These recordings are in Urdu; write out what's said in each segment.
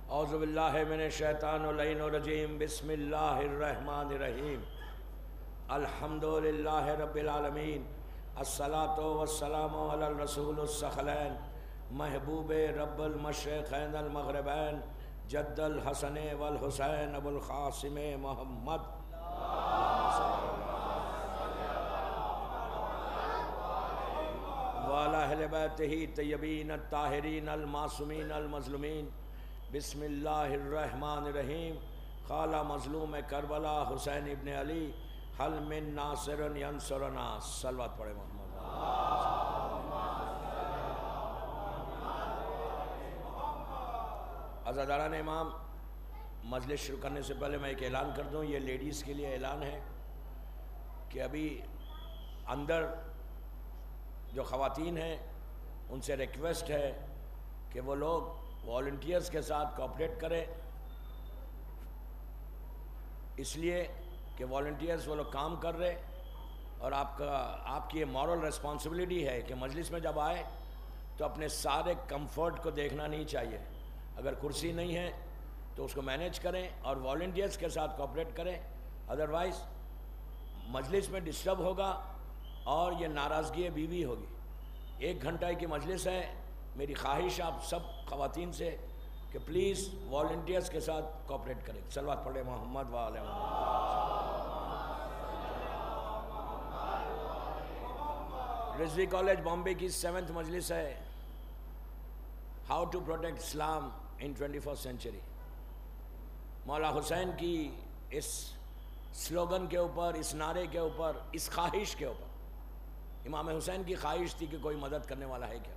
اعوذ باللہ من الشیطان اللعین الرجیم بسم اللہ الرحمن الرحیم الحمدللہ رب العالمین الصلاۃ والسلام علی الرسول الثقلین محبوب رب المشرقین المغربین جد الحسن والحسین ابو القاسم محمد وعلی اہل بیتہ طیبین الطاہرین المعصومین المظلومین بسم اللہ الرحمن الرحیم قال مظلوم کربلا حسین ابن علی حل من ناصر ینصرنا صلوات پڑھے محمد عزاداران امام، مجلس شروع کرنے سے پہلے میں ایک اعلان کر دوں. یہ لیڈیز کے لیے اعلان ہے کہ ابھی اندر جو خواتین ہیں ان سے ریکویسٹ ہے کہ وہ لوگ والنٹیئرز کے ساتھ کوآپریٹ کریں، اس لیے کہ والنٹیئرز وہ لوگ کام کر رہے اور آپ کی یہ مورل ریسپانسبلٹی ہے کہ مجلس میں جب آئے تو اپنے سارے کمفرٹ کو دیکھنا نہیں چاہیے. اگر کرسی نہیں ہے تو اس کو مینیج کریں اور والنٹیئرز کے ساتھ کوآپریٹ کریں، ادروائز مجلس میں ڈسٹرب ہوگا اور یہ ناراضگی بیوی ہوگی. 1 گھنٹہ کی مجلس ہے. میری خواہش آپ سب خواتین سے کہ پلیز والنٹیئرز کے ساتھ کوآپریٹ کریں. صلوات پڑھیں محمد وعلی رضوی کالج بامبے کی 7th مجلس ہے، how to protect Islam in 21st century. Maula Hussain کی اس سلوگن کے اوپر، اس نعرے کے اوپر، اس خواہش کے اوپر، امام حسین کی خواہش تھی کہ کوئی مدد کرنے والا ہے کیا،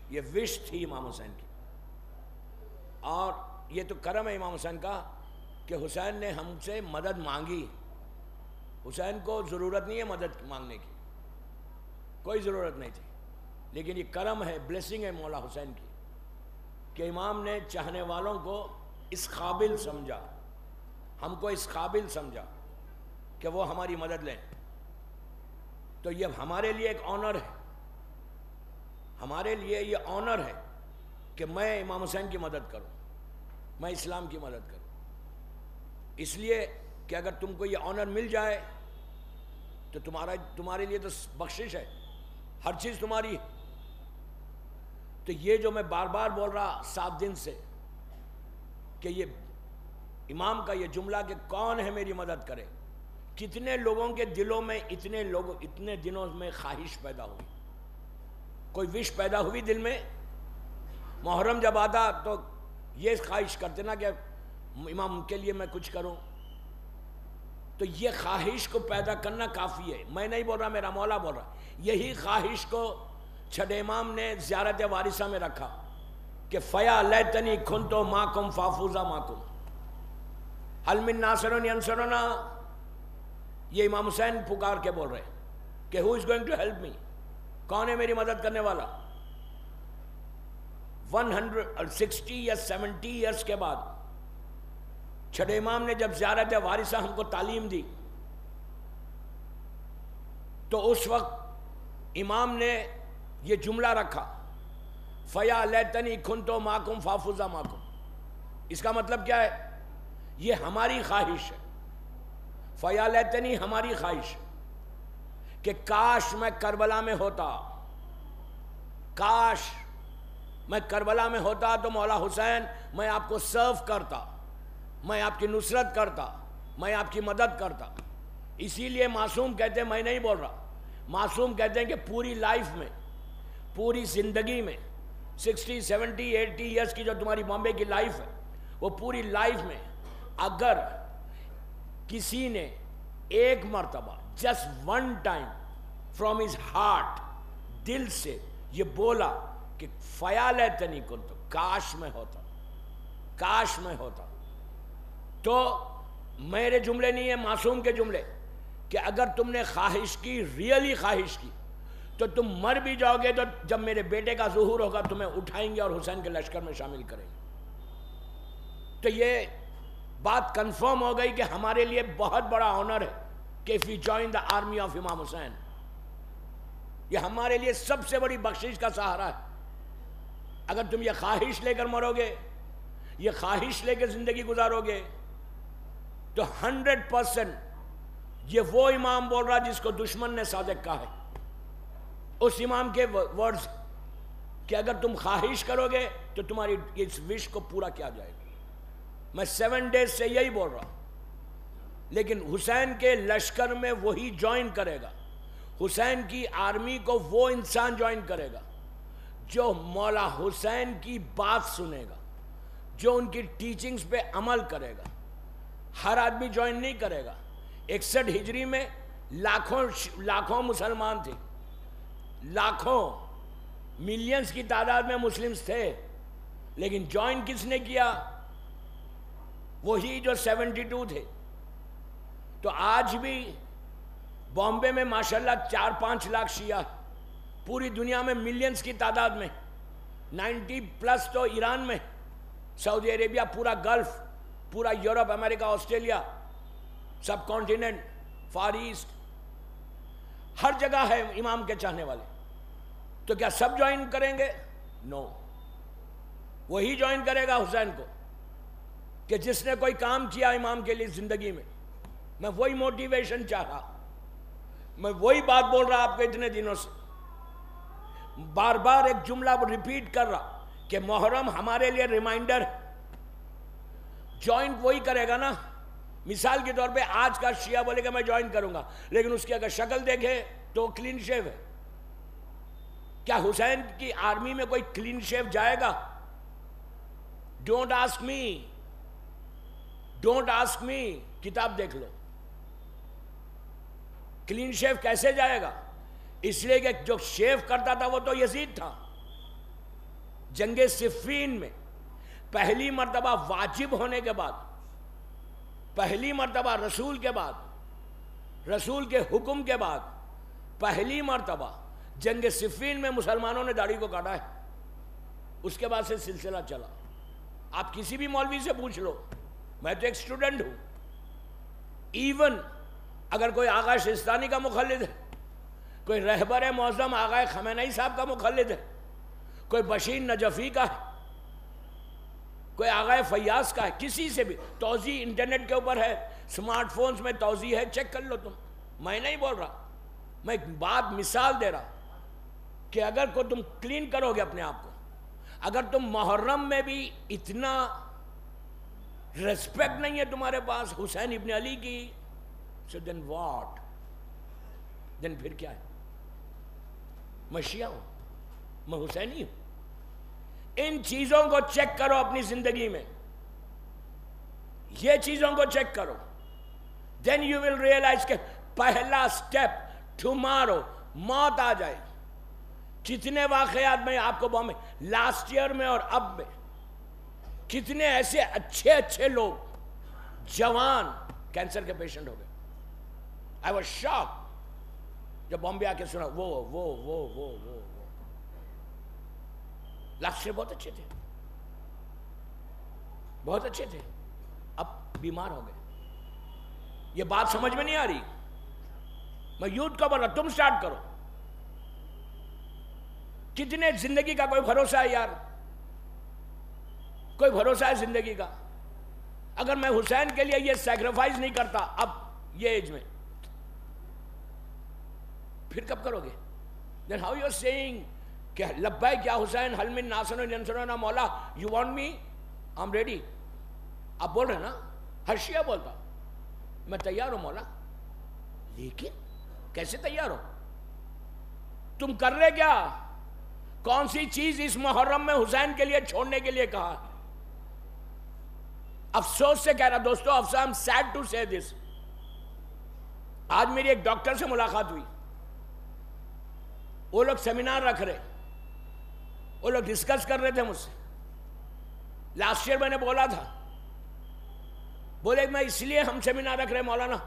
یہ وش تھی امام حسین کی. اور یہ تو کرم ہے امام حسین کا کہ حسین نے ہم سے مدد مانگی. حسین کو ضرورت نہیں ہے مدد مانگنے کی، کوئی ضرورت نہیں تھی، لیکن یہ کرم ہے، بلیسنگ ہے مولا حسین کی کہ امام نے چاہنے والوں کو اس قابل سمجھا، ہم کو اس قابل سمجھا کہ وہ ہماری مدد لیں. تو یہ ہمارے لیے ایک آنر ہے، ہمارے لیے یہ آنر ہے کہ میں امام حسین کی مدد کروں، میں اسلام کی مدد کروں. اس لیے کہ اگر تم کو یہ آنر مل جائے تو تمہارے لیے تو بخشش ہے، ہر چیز تمہاری ہے. تو یہ جو میں بار بار بول رہا 7 دن سے کہ یہ امام کا یہ جملہ کہ کون ہے میری مدد کرے، کتنے لوگوں کے دلوں میں اتنے دنوں میں خواہش پیدا ہوئی، کوئی وش پیدا ہوئی دل میں. محرم جب آتا تو یہ خواہش کرتے نا کہ امام کے لیے میں کچھ کروں. تو یہ خواہش کو پیدا کرنا کافی ہے. میں نہیں بول رہا، میرا مولا بول رہا. یہی خواہش کو چھٹے امام نے زیارت وارثہ میں رکھا کہ فیا لیتنی کنتو ماکم فافوزا ماکم حل من ناصر ینصرنا. یہ امام حسین پکار کے بول رہے کہ who is going to help me، کون ہے میری مدد کرنے والا. 160 یا 70 ایئرس کے بعد چھٹے امام نے جب زیارت وارثہ ہم کو تعلیم دی تو اس وقت امام نے یہ جملہ رکھا فیا لیتنی کنتو ماکم فافوزا ماکم. اس کا مطلب کیا ہے؟ یہ ہماری خواہش ہے. فیا لیتنی ہماری خواہش کہ کاش میں کربلا میں ہوتا، کاش میں کربلا میں ہوتا تو مولا حسین میں آپ کو سرو کرتا، میں آپ کی نصرت کرتا، میں آپ کی مدد کرتا. اسی لیے معصوم کہتے ہیں، میں نہیں بول رہا، معصوم کہتے ہیں کہ پوری لائف میں، پوری زندگی میں 60 70 80 ایئرس کی جو تمہاری بامبے کی لائف ہے، وہ پوری لائف میں اگر کسی نے ایک مرتبہ just one time from his heart, دل سے یہ بولا کہ فیا لیتنی کنتو، کاش میں ہوتا، کاش میں ہوتا. تو میرے جملے نہیں ہیں، معصوم کے جملے، کہ اگر تم نے خواہش کی، ریئلی خواہش کی، تو تم مر بھی جاؤ گے تو جب میرے بیٹے کا ظہور ہوگا تمہیں اٹھائیں گے اور حسین کے لشکر میں شامل کریں گے. تو یہ بات کنفرم ہو گئی کہ ہمارے لیے بہت بڑا آنر ہے کہ if we join the army of امام حسین. یہ ہمارے لیے سب سے بڑی بخشش کا سہارا ہے. اگر تم یہ خواہش لے کر مرو گے یہ خواہش لے کے زندگی گزارو گے تو 100% یہ وہ امام بول رہا جس کو دشمن نے صادق کہا ہے، اس امام کے ورڈز کہ اگر تم خواہش کرو گے تو تمہاری اس وش کو پورا کیا جائے گا۔ میں 7 days سے یہی بول رہا ہوں، لیکن حسین کے لشکر میں وہی جوائن کرے گا، حسین کی آرمی کو وہ انسان جوائن کرے گا جو مولا حسین کی بات سنے گا، جو ان کی ٹیچنگز پہ عمل کرے گا۔ ہر آدمی جوائن نہیں کرے گا۔ 61 ہجری میں لاکھوں مسلمان تھے، لاکھوں ملینز کی تعداد میں مسلمز تھے، لیکن جوائن کس نے کیا؟ وہی جو 72 تھے۔ تو آج بھی بامبے میں ماشاءاللہ 4-5 لاکھ شیعہ، پوری دنیا میں ملینز کی تعداد میں، 90+ تو ایران میں، سعودی عربیہ، پورا گلف، پورا یورپ، امریکہ، آسٹریلیا، سب کانٹیننٹ، فار ایسٹ، ہر جگہ ہے امام کے چاہنے والے۔ تو کیا سب جوائن کریں گے؟ نو، وہی جوائن کرے گا حسین کو کہ جس نے کوئی کام کیا امام کے لیے زندگی میں۔ میں وہی موٹیویشن چاہ رہا، میں وہی بات بول رہا آپ کو اتنے دنوں سے، بار بار ایک جملہ ریپیٹ کر رہا کہ محرم ہمارے لیے ریمائنڈر ہے۔ جوائن وہی کرے گا نا۔ مثال کے طور پہ آج کا شیعہ بولے گا میں جوائن کروں گا، لیکن اس کی اگر شکل دیکھے تو کلین شیو ہے۔ کیا حسین کی آرمی میں کوئی کلین شیو جائے گا؟ Don't ask me, don't ask me, کتاب دیکھ لو۔ کلین شیو کیسے جائے گا؟ اس لیے کہ جو شیو کرتا تھا وہ تو یزید تھا۔ جنگ صفین میں پہلی مرتبہ واجب ہونے کے بعد، پہلی مرتبہ رسول کے بعد، رسول کے حکم کے بعد پہلی مرتبہ جنگ صفین میں مسلمانوں نے داڑھی کو کاٹا ہے۔ اس کے بعد سے سلسلہ چلا۔ آپ کسی بھی مولوی سے پوچھ لو، میں تو ایک اسٹوڈنٹ ہوں، ایون اگر کوئی آغا شستانی کا مخلد ہے، کوئی رہبر معظم آغا خمینئی صاحب کا مخلد ہے، کوئی بشیر نجفی کا ہے، کوئی آغا فیاض کا ہے، کسی سے بھی توضیح انٹرنیٹ کے اوپر ہے، سمارٹ فونز میں توضیح ہے، چیک کر لو تم۔ میں نہیں بول رہا، میں ایک بات مثال دے رہا کہ اگر کو تم کلین کرو گے اپنے آپ کو، اگر تم محرم میں بھی اتنا ریسپیکٹ نہیں ہے تمہارے پاس حسین ابن علی کی، so then what؟ then پھر کیا ہے؟ میں شیعہ ہوں، میں حسینی ہوں۔ ان چیزوں کو چیک کرو اپنی زندگی میں، یہ چیزوں کو چیک کرو، then you will realize کہ پہلا سٹیپ ٹمارو موت آ جائے۔ کتنے واقعات میں آپ کو بہت لاسٹ ایئر میں اور اب میں کتنے ایسے اچھے اچھے لوگ جوان کینسر کے پیشنٹ ہو گئے۔ I was shocked جب بامبے آ کے سنا وہ لاسٹ ایئر بہت اچھے تھے، بہت اچھے تھے، اب بیمار ہو گئے۔ یہ بات سمجھ میں نہیں آ رہی۔ میں یوتھ کو بولا تم سٹارٹ کرو۔ کتنے زندگی کا کوئی بھروسہ ہے یار؟ کوئی بھروسہ ہے زندگی کا؟ اگر میں حسین کے لیے یہ سیکریفائز نہیں کرتا اب یہ ایج میں، پھر کب کرو گے؟ then how you are saying کہ لبیک یا حسین حل من ناصر و ینصرنا مولا، you want me I'm ready۔ آپ بول رہے ہیں نا، ہر شیعہ بولتا میں تیار ہوں مولا، لیکن کیسے تیار ہو؟ تم کر رہے کیا؟ کون سی چیز اس محرم میں حسین کے لیے چھوڑنے کے لیے کہا؟ افسوس سے کہہ رہا دوستو، افسوس، I'm sad to say this۔ آج میری ایک ڈاکٹر سے ملاقات ہوئی، وہ لوگ سیمینار رکھ رہے، وہ لوگ ڈسکس کر رہے تھے مجھ سے۔ لاسٹ ایئر میں نے بولا تھا، بولے میں اس لیے ہم سیمینار رکھ رہے مولانا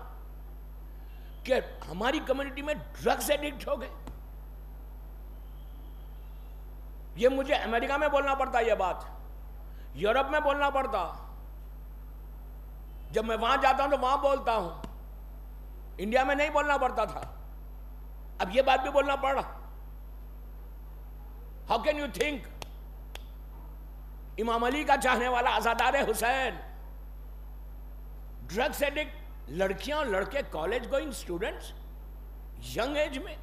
کہ ہماری کمیونٹی میں ڈرگز ایڈکٹ ہو گئے۔ یہ مجھے امریکہ میں بولنا پڑتا، یہ بات یورپ میں بولنا پڑتا، جب میں وہاں جاتا ہوں تو وہاں بولتا ہوں، انڈیا میں نہیں بولنا پڑتا تھا، اب یہ بات بھی بولنا پڑ رہا۔ How can you think امام علی کا چاہنے والا عزادار حسین، ڈرگس ایڈکٹ، لڑکیاں اور لڑکے college going students young age میں.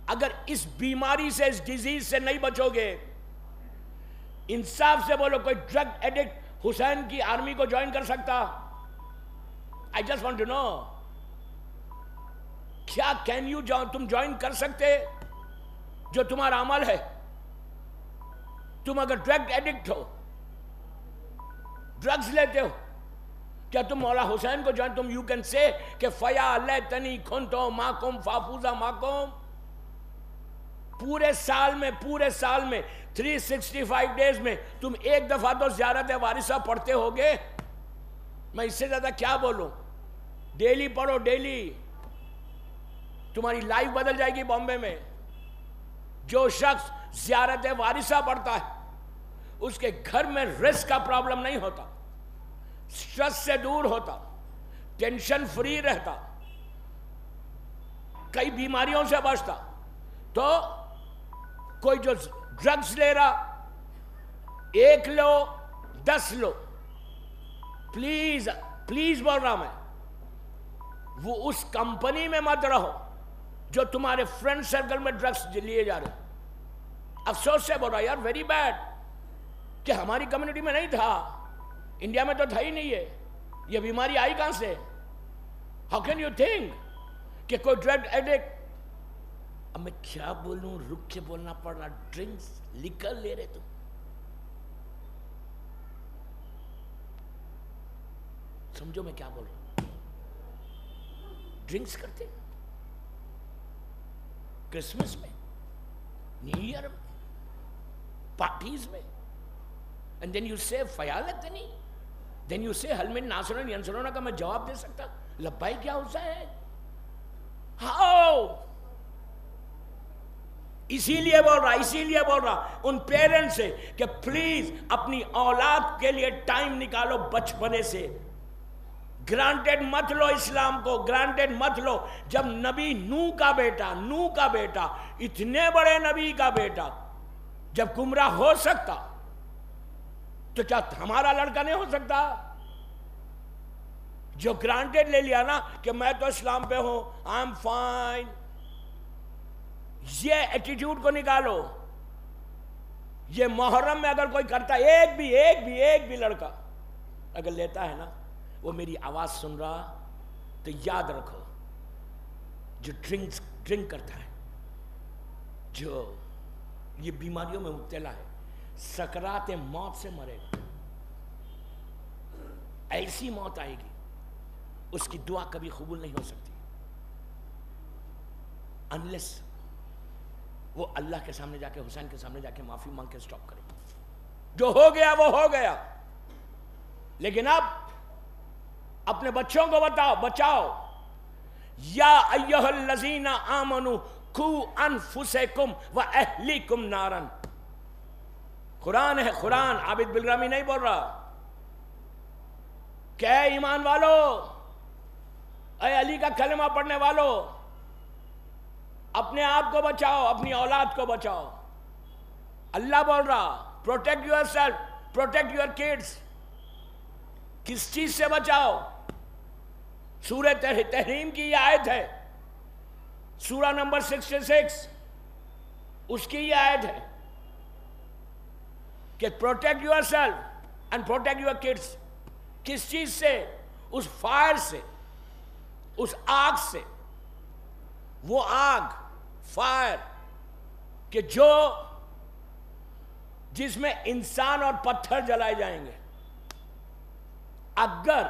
اگر اس بیماری سے، اس ڈیزیز سے نہیں بچو گے، انصاف سے بولو کوئی ڈرگ ایڈکٹ حسین کی آرمی کو جوائن کر سکتا؟ I just want to know. کیا تم جوائن کر سکتے جو تمہارا عمل ہے؟ تم اگر ڈرگ ایڈکٹ ہو، ڈرگز لیتے ہو، کیا تم مولا حسین کو جوائن؟ تم یو کین سے کہ فیا لیتنی کنتو ماکم فافوزا ماکم. پورے سال میں 365 ڈیز میں تم ایک دفعہ تو زیارت وارثہ پڑھتے ہوگے. میں اس سے زیادہ کیا بولوں؟ ڈیلی پڑھو، ڈیلی. تمہاری لائف بدل جائے گی. بامبے میں جو شخص زیارت وارثہ پڑھتا ہے اس کے گھر میں رسک کا پرابلم نہیں ہوتا، سٹریس سے دور ہوتا، ٹینشن فری رہتا، کئی بیماریوں سے بچتا. تو کوئی جو ڈرگز لے رہا، 1 لو 10 لو، پلیز بول رہا میں، وہ اس کمپنی میں مت رہو جو تمہارے فرینڈ سرکل میں ڈرگز لیے جا رہے. افسوس سے بول رہا یار، ویری بیڈ کہ ہماری کمیونٹی میں نہیں تھا، انڈیا میں تو تھا ہی نہیں. یہ بیماری آئی کہاں سے؟ ہاؤ کین یو تھنک کہ کوئی ڈرگ ایڈکٹ. اب میں کیا بولوں، رک کے بولنا پڑ رہا. ڈرنکس لیکر لے رہے تم، سمجھو میں کیا بول رہا ہوں. ڈرنکس کرتے کرسمس میں، نیو ایئر میں، پارٹیز میں. and then you say فیالتنی، then you say حل من ناصرون ینصرون کا میں جواب دے سکتا؟ لبائی کیا ہوتا ہے؟ how؟ اسی لیے بول رہا ان پیرنٹ سے کہ پلیز اپنی اولاد کے لیے ٹائم نکالو بچپنے سے. گرانٹیڈ مت لو اسلام کو، گرانٹیڈ مت لو. جب نبی نوح کا بیٹا اتنے بڑے نبی کا بیٹا جب گمراہ ہو سکتا تو کیا ہمارا لڑکا نہیں ہو سکتا؟ جو گرانٹیڈ لے لیا نا کہ میں تو اسلام پہ ہوں، آئی ایم فائن. یہ ایٹیٹیوڈ کو نکالو. یہ محرم میں اگر کوئی کرتا، ایک بھی لڑکا اگر لیتا ہے نا، وہ میری آواز سن رہا تو یاد رکھو، جو ڈرنک کرتا ہے، جو یہ بیماریوں میں مبتلا ہے، سکرات موت سے مرے گا. ایسی موت آئے گی اس کی دعا کبھی قبول نہیں ہو سکتی انلیس وہ اللہ کے سامنے جا کے، حسین کے سامنے جا کے معافی مانگ کے سٹاپ کرے. جو ہو گیا وہ ہو گیا. لیکن اب اپنے بچوں کو بچاؤ. یا ایھا الذین آمنوا قوا انفسکم واہلیکم نارا. قرآن ہے، قرآن. عابد بلرامی نہیں بول رہا. کہ اے ایمان والو، اے علی کا کلمہ پڑھنے والو، اپنے آپ کو بچاؤ، اپنی اولاد کو بچاؤ. اللہ بول رہا protect your self, protect your kids. کس چیز سے بچاؤ؟ سورہ تحریم کی یہ آیت ہے، سورہ نمبر 66 اس کی یہ آیت ہے کہ protect your self and protect your kids. کس چیز سے؟ اس فائر سے، اس آگ سے. وہ آگ، فائر کہ جس میں انسان اور پتھر جلائے جائیں گے. اگر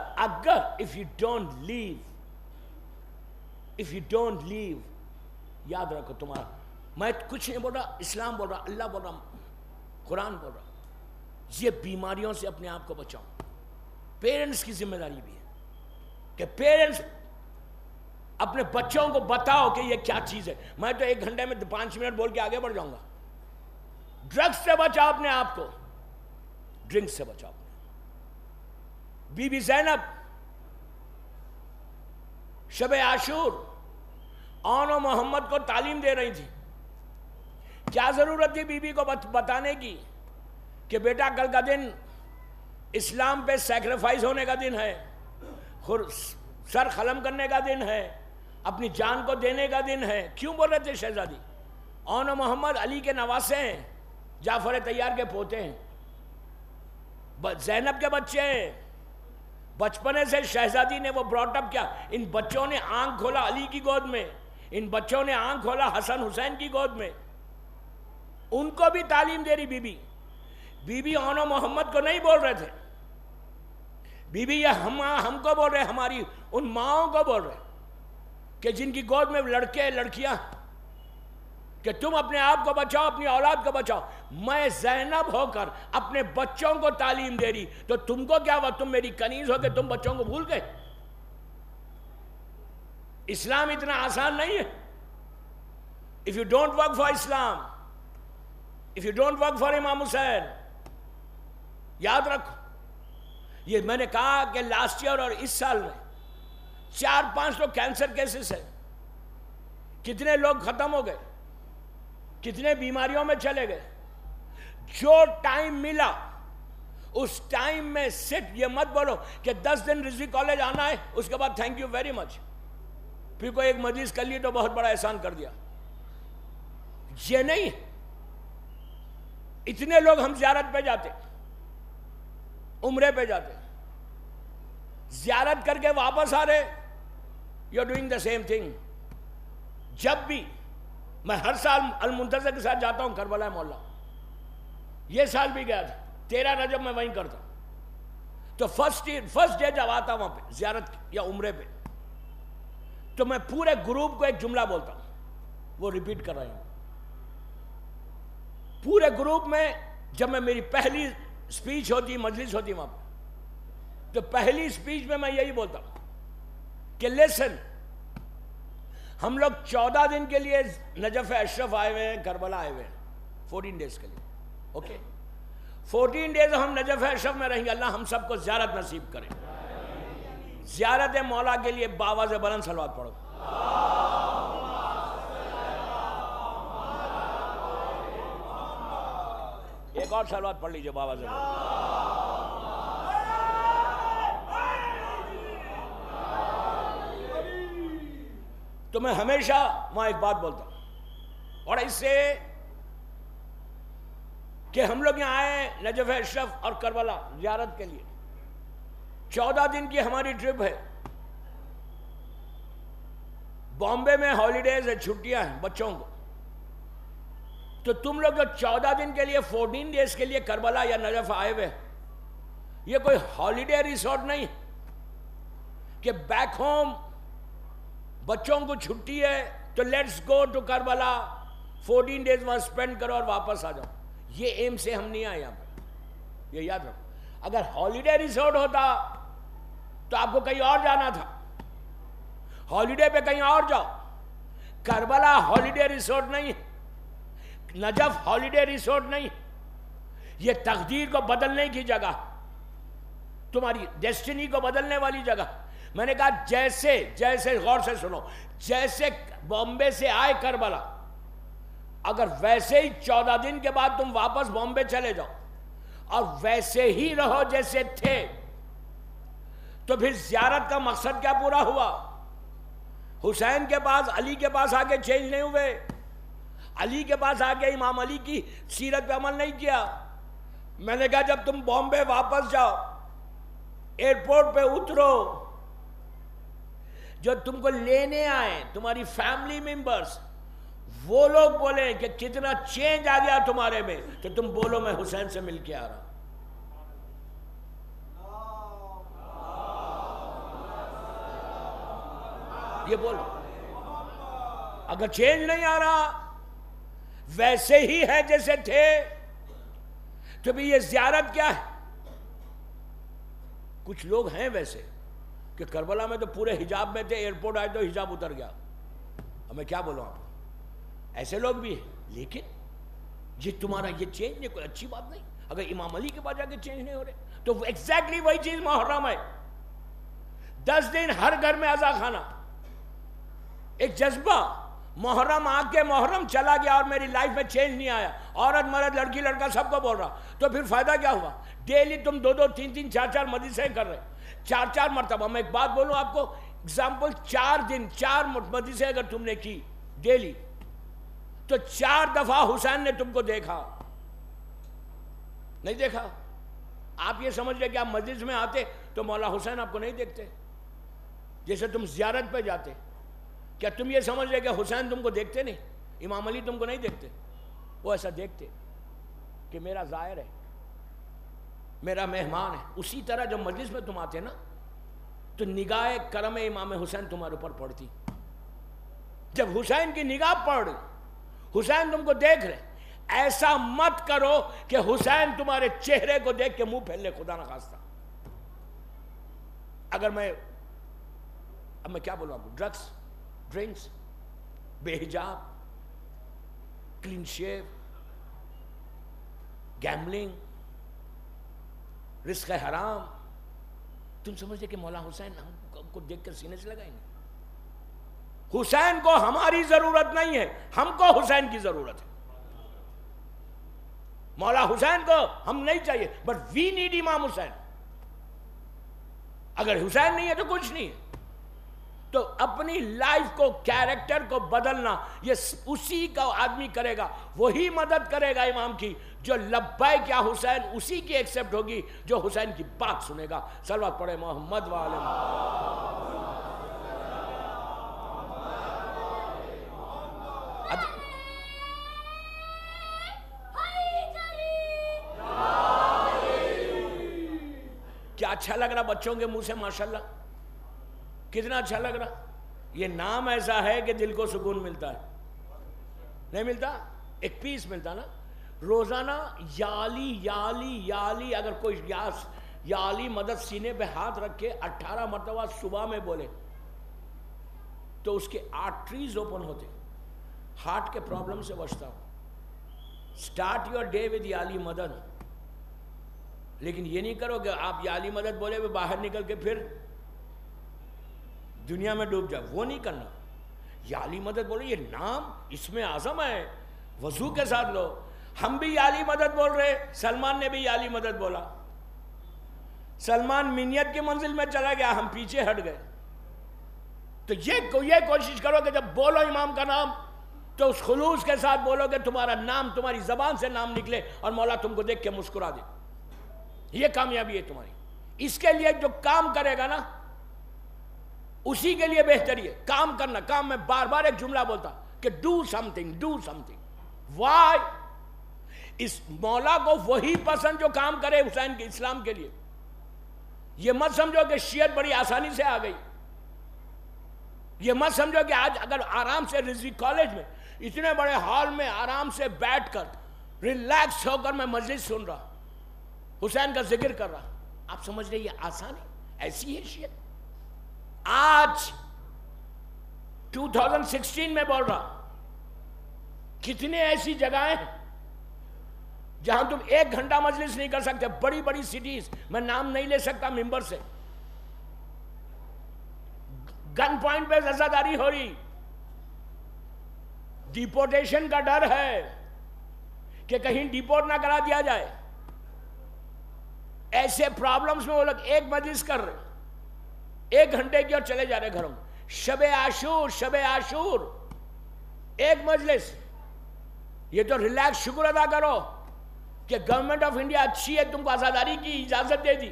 if you don't leave یاد رکھو تمہارا. میں کچھ نہیں بول رہا، اسلام بول رہا، اللہ بول رہا، قرآن بول رہا. یہ بیماریوں سے اپنے آپ کو بچاؤ. پیرنٹس کی ذمہ داری بھی ہے کہ پیرنٹس اپنے بچوں کو بتاؤ کہ یہ کیا چیز ہے. میں تو 1 گھنٹے میں 5 منٹ بول کے آگے بڑھ جاؤں گا. ڈرگز سے بچاؤ اپنے آپ کو، ڈرنک سے بچاؤ. بی بی زینب شب عاشور آن و محمد کو تعلیم دے رہی تھی. کیا ضرورت تھی بی بی کو بتانے کی؟ کہ بیٹا کل کا دن اسلام پہ سیکریفائز ہونے کا دن ہے، سر قلم کرنے کا دن ہے، اپنی جان کو دینے کا دن ہے. کیوں بول رہے تھے شہزادی؟ اون محمد علی کے نواسے ہیں، جعفر طیار کے پوتے ہیں، زینب کے بچے ہیں. بچپنے سے شہزادی نے وہ براٹ اپ کیا. ان بچوں نے آنکھ کھولا علی کی گود میں، ان بچوں نے آنکھ کھولا حسن حسین کی گود میں. ان کو بھی تعلیم دے رہی بی بی اون محمد کو نہیں بول رہے تھے. بی بی یہ ہم کو بول رہے، ہماری ان ماؤں کو بول رہے کہ جن کی گود میں لڑکے لڑکیاں، کہ تم اپنے آپ کو بچاؤ، اپنی اولاد کو بچاؤ. میں زینب ہو کر اپنے بچوں کو تعلیم دے رہی، تو تم کو کیا ہوا؟ تم میری کنیز ہو کے تم بچوں کو بھول گئے. اسلام اتنا آسان نہیں ہے. if you don't work for Islam, if you don't work for امام حسین، یاد رکھو. یہ میں نے کہا کہ لاسٹ ایئر اور اس سال میں 4-5 لوگ کینسر کیسز ہیں. کتنے لوگ ختم ہو گئے، کتنے بیماریوں میں چلے گئے. جو ٹائم ملا اس ٹائم میں صرف یہ مت بولو کہ 10 دن رضوی کالج آنا ہے، اس کے بعد تھینک یو ویری مچ، پھر کوئی ایک مجلس کر لی تو بہت بڑا احسان کر دیا. یہ نہیں. اتنے لوگ ہم زیارت پہ جاتے، عمرے پہ جاتے، زیارت کر کے واپس آ رہے. You are doing the same thing. جب بھی میں ہر سال المنتظر کے ساتھ جاتا ہوں کربلا محلہ، یہ سال بھی گیا تھا، 13 رجب میں وہیں کرتا. تو فرسٹ ڈے جب آتا وہاں پہ زیارت یا عمرے پہ، تو میں پورے گروپ کو ایک جملہ بولتا ہوں، وہ ریپیٹ کر رہا ہوں. پورے گروپ میں جب میں میری پہلی سپیچ ہوتی، مجلس ہوتی وہاں پہ، تو پہلی سپیچ میں میں یہی بولتا ہوں کہ لیسن، ہم لوگ 14 دن کے لیے نجف اشرف آئے ہوئے ہیں، کربلا آئے ہوئے ہیں 14 ڈیز کے لیے. اوکے 14 ڈیز ہم نجف اشرف میں رہیں گے. اللہ ہم سب کو زیارت نصیب کرے. زیارت مولا کے لیے باواز بلند صلوات پڑھو. ایک اور صلوات پڑھ لیجئے باواز بلند. تو میں ہمیشہ وہاں ایک بات بولتا ہوں، اور اس سے کہ ہم لوگ یہاں آئے نجف اشرف اور کربلا زیارت کے لیے. 14 دن کی ہماری ٹرپ ہے. بامبے میں ہالیڈیز ہے، چھٹیاں ہیں بچوں کو. تو تم لوگ جو 14 دن کے لیے 14 ڈیز کے لیے کربلا یا نجف آئے ہوئے، یہ کوئی ہالیڈے ریسورٹ نہیں کہ بیک ہوم بچوں کو چھٹی ہے تو let's go to Karbala, 14 days وہاں سپینڈ کرو اور واپس آ جاؤ. یہ ایم سے ہم نہیں آئے یہاں پہ، یہ یاد رکھو. اگر ہالیڈے ریسورٹ ہوتا تو آپ کو کہیں اور جانا تھا، ہالیڈے پہ کہیں اور جاؤ. کربلا ہالیڈے ریسورٹ نہیں، نجف ہالیڈے ریسورٹ نہیں. یہ تقدیر کو بدلنے کی جگہ، تمہاری ڈیسٹینی کو بدلنے والی جگہ. میں نے کہا جیسے غور سے سنو، جیسے بامبے سے آئے کربلا، اگر ویسے ہی 14 دن کے بعد تم واپس بامبے چلے جاؤ اور ویسے ہی رہو جیسے تھے، تو پھر زیارت کا مقصد کیا پورا ہوا؟ حسین کے پاس، علی کے پاس آگے چینج نہیں ہوئے، علی کے پاس آگے امام علی کی سیرت پہ عمل نہیں کیا. میں نے کہا جب تم بامبے واپس جاؤ، ایئرپورٹ پہ اترو، جو تم کو لینے آئے تمہاری فیملی ممبرز، وہ لوگ بولیں کہ کتنا چینج آ گیا تمہارے میں، تو تم بولو میں حسین سے مل کے آ رہا ہوں. یہ بولو. اگر چینج نہیں آ رہا، ویسے ہی ہے جیسے تھے، تو بھی یہ زیارت کیا ہے؟ کچھ لوگ ہیں ویسے کہ کربلا میں تو پورے حجاب میں تھے، ایئرپورٹ آئے تو حجاب اتر گیا. اب میں کیا بولوں آپ کو؟ ایسے لوگ بھی ہیں. لیکن یہ تمہارا یہ چینج نہیں، کوئی اچھی بات نہیں. اگر امام علی کے پاس جا کے چینج نہیں ہو رہے تو ایگزیکٹلی وہی چیز محرم ہے. 10 دن ہر گھر میں عزا کھانا، ایک جذبہ. محرم آ کے محرم چلا گیا اور میری لائف میں چینج نہیں آیا, عورت مرد لڑکی لڑکا سب کو بول رہا, تو پھر فائدہ کیا ہوا؟ ڈیلی تم 2 3 3 4 4 مجلسیں کر رہے, 4 مرتبہ. میں ایک بات بولوں آپ کو, اگزامپل 4 دن 4 مجلسیں اگر تم نے کی ڈیلی, تو 4 دفعہ حسین نے تم کو دیکھا, نہیں دیکھا؟ آپ یہ سمجھ رہے کہ آپ مجلس میں آتے تو مولا حسین آپ کو نہیں دیکھتے؟ جیسے تم زیارت پہ جاتے, کیا تم یہ سمجھ رہے کہ حسین تم کو دیکھتے نہیں؟ امام علی تم کو نہیں دیکھتے؟ وہ ایسا دیکھتے کہ میرا زائر ہے, میرا مہمان ہے. اسی طرح جب مجلس میں تم آتے نا تو نگاہ کرم امام حسین تمہارے اوپر پڑتی. جب حسین کی نگاہ پڑ, حسین تم کو دیکھ رہے, ایسا مت کرو کہ حسین تمہارے چہرے کو دیکھ کے منہ پھیل لے, خدا نہ خواستہ. اگر اب میں کیا بولوں آپ کو, ڈرگس, ڈرنکس, بے حجاب, کلین شیو, گیملنگ, رزق حرام, تم سمجھتے کہ مولا حسین ہم کو دیکھ کر سینے سے لگائیں گے؟ حسین کو ہماری ضرورت نہیں ہے, ہم کو حسین کی ضرورت ہے. مولا حسین کو ہم نہیں چاہیے, بٹ وی نیڈ امام حسین. اگر حسین نہیں ہے تو کچھ نہیں ہے. تو اپنی لائف کو, کیریکٹر کو بدلنا یہ اسی کا آدمی کرے گا, وہی مدد کرے گا امام کی جو لبیک یا حسین, اسی کی ایکسپٹ ہوگی جو حسین کی بات سنے گا. صلوات پڑھے محمد وعلی محمد. کیا اچھا لگ رہا بچوں کے منہ سے ماشاءاللہ, کتنا اچھا لگ رہا. یہ نام ایسا ہے کہ دل کو سکون ملتا ہے, نہیں ملتا؟ ایک پیس ملتا نا. روزانہ یالی یالی یالی, اگر کوئی یا علی مدد سینے پہ ہاتھ رکھ کے 18 مرتبہ صبح میں بولے تو اس کے آرٹریز اوپن ہوتے, ہارٹ کے پرابلم سے بچتا ہو. سٹارٹ یور ڈے ود یا علی مدد. لیکن یہ نہیں کرو کہ آپ یا علی مدد بولے ہوئے باہر نکل کے پھر دنیا میں ڈوب جاؤ, وہ نہیں کرنا. یا علی مدد بولے, یہ نام اس میں اعظم ہے, وضو کے ساتھ لو. ہم بھی یا علی مدد بول رہے, سلمان نے بھی یا علی مدد بولا. سلمان منیت کی منزل میں چلا گیا, ہم پیچھے ہٹ گئے. تو یہ کوشش کرو کہ جب بولو امام کا نام تو اس خلوص کے ساتھ بولو کہ تمہارا نام, تمہاری زبان سے نام نکلے اور مولا تم کو دیکھ کے مسکرا دے. یہ کامیابی ہے تمہاری. اس کے لیے جو کام کرے گا نا اسی کے لیے بہتری ہے. کام کرنا, کام میں بار بار ایک جملہ بولتا کہ ڈو سم تھنگ. وائی؟ اس مولا کو وہی پسند جو کام کرے حسین کے اسلام کے لیے. یہ مت سمجھو کہ شیعت بڑی آسانی سے آ گئی. یہ مت سمجھو کہ آج اگر آرام سے رضوی کالج میں اتنے بڑے ہال میں آرام سے بیٹھ کر ریلیکس ہو کر میں مجلس سن رہا, حسین کا ذکر کر رہا, آپ سمجھ رہے یہ آسان ہے؟ ایسی ہے شیعت. آج 2016 میں بول رہا, کتنے ایسی جگہیں ہیں جہاں تم 1 گھنٹہ مجلس نہیں کر سکتے. بڑی بڑی سٹیز, میں نام نہیں لے سکتا ممبر سے, گن پوائنٹ پہ عزاداری ہو رہی, ڈیپورٹیشن کا ڈر ہے کہ کہیں ڈیپورٹ نہ کرا دیا جائے. ایسے پرابلمز میں وہ لوگ ایک مجلس کر رہے, 1 گھنٹے کی اور چلے جا رہے گھروں. شب عاشور 1 مجلس. یہ تو ریلیکس شکر ادا کرو کہ گورنمنٹ آف انڈیا اچھی ہے, تم کو عزاداری کی اجازت دے دی.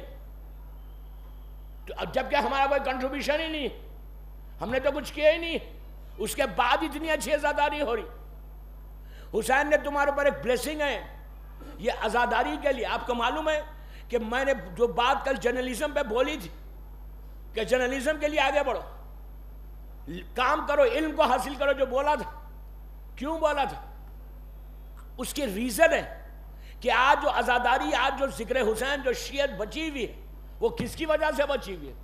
تو اب جبکہ ہمارا کوئی کنٹریبیوشن ہی نہیں, ہم نے تو کچھ کیا ہی نہیں, اس کے بعد اتنی اچھی عزاداری ہو رہی. حسین نے تمہارے اوپر ایک بلیسنگ ہے یہ عزاداری کے لیے. آپ کو معلوم ہے کہ میں نے جو بات کل جرنلزم پہ بولی تھی کہ جرنلزم کے لیے آگے بڑھو, کام کرو, علم کو حاصل کرو, جو بولا تھا. کیوں بولا تھا؟ اس کی ریزن ہے کہ آج جو عزاداری, آج جو ذکر حسین, جو شیعت بچی ہوئی ہے, وہ کس کی وجہ سے بچی ہوئی ہے؟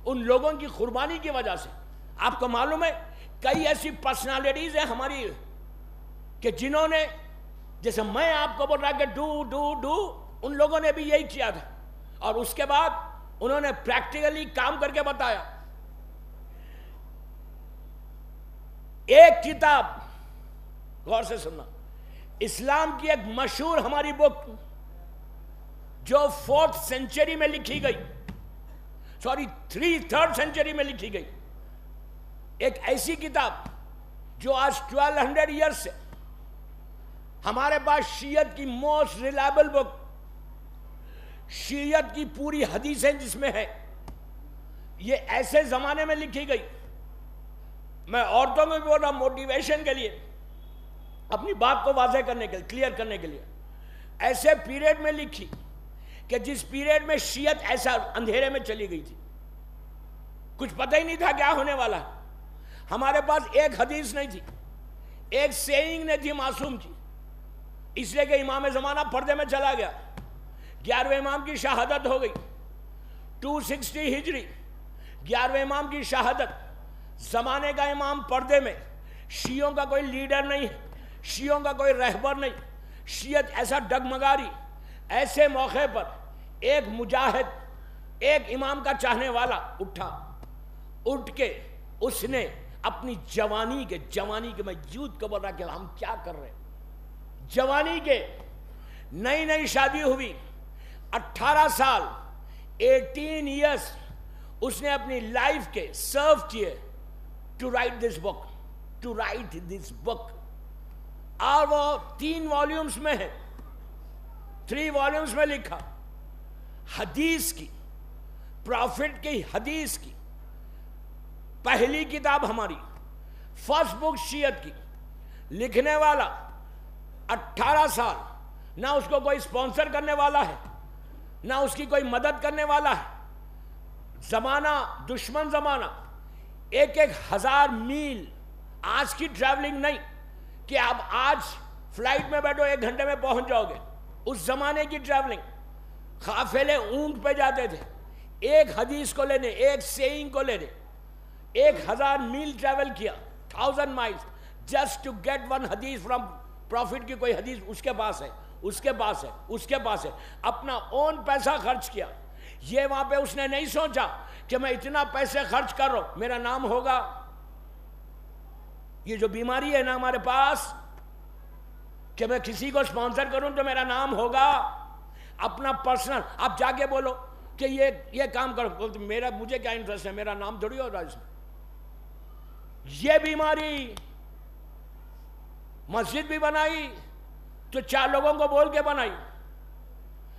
ان لوگوں کی قربانی کی وجہ سے. آپ کو معلوم ہے کئی ایسی پرسنالٹیز ہیں ہماری کہ جنہوں نے, جیسے میں آپ کو بول رہا کہ ڈو, ان لوگوں نے بھی یہی کیا تھا, اور اس کے بعد انہوں نے پریکٹیکلی کام کر کے بتایا. ایک کتاب، غور سے سننا، اسلام کی ایک مشہور ہماری بک جو 4th سینچری میں لکھی گئی، سوری 3rd سینچری میں لکھی گئی، ایک ایسی کتاب جو آج 1200 ایئرس سے ہمارے پاس شیعت کی موسٹ ریلائبل بک، شیعت کی پوری حدیثیں جس میں ہے، یہ ایسے زمانے میں لکھی گئی، میں عورتوں میں بھی بول رہا ہوں موٹیویشن کے لیے، اپنی بات کو واضح کرنے کے لیے، کلیئر کرنے کے لیے، ایسے پیریڈ میں لکھی کہ جس پیریڈ میں شیعت ایسا اندھیرے میں چلی گئی تھی، کچھ پتہ ہی نہیں تھا کیا ہونے والا ہے، ہمارے پاس ایک حدیث نہیں تھی، ایک سیئنگ نہیں تھی معصوم کی، اس لیے کہ امام زمانہ پردے میں چلا گیا، 11ویں امام کی شہادت ہو گئی، 260 ہجری 11ویں امام کی شہادت، زمانے کا امام پردے میں، شیعوں کا کوئی لیڈر نہیں ہے، شیعوں کا کوئی رہبر نہیں، شیعت ایسا ڈگمگاری، ایسے موقع پر ایک مجاہد، ایک امام کا چاہنے والا اٹھ کے اس نے اپنی جوانی کے میں یوتھ کو بول رہا کہ ہم کیا کر رہے ہیں، جوانی کے، نئی شادی ہوئی، 18 سال 18 ایئرس اس نے اپنی لائف کے سرو کیے ٹو رائٹ دس بک، اور وہ 3 والیومز میں ہے، 3 والیومز میں لکھا، حدیث کی، پروفٹ کی حدیث کی پہلی کتاب ہماری، فرسٹ بک شیعت کی، لکھنے والا 18 سال، نہ اس کو کوئی سپانسر کرنے والا ہے، نہ اس کی کوئی مدد کرنے والا ہے، زمانہ دشمن زمانہ، 1000 میل، آج کی ٹریولنگ نہیں کہ آپ آج فلائٹ میں بیٹھو 1 گھنٹے میں پہنچ جاؤ گے، اس زمانے کی ٹریولنگ، قافلے اونٹ پہ جاتے تھے، ایک حدیث کو لینے، ایک سیئنگ کو لینے 1000 میل ٹریول کیا، 1000 miles just to get one حدیث from پروفٹ کی، کوئی حدیث اس کے پاس ہے، اپنا اون پیسہ خرچ کیا، یہ وہاں پہ اس نے نہیں سوچا کہ میں اتنا پیسے خرچ کر رہا ہوں میرا نام ہوگا، یہ جو بیماری ہے نا ہمارے پاس کہ میں کسی کو سپانسر کروں تو میرا نام ہوگا، اپنا پرسنل، آپ جا کے بولو کہ یہ کام کرو، مجھے کیا انٹرسٹ ہے، میرا نام تھوڑی ہو رہا ہے اس میں، یہ بیماری، مسجد بھی بنائی تو 4 لوگوں کو بول کے بنائی،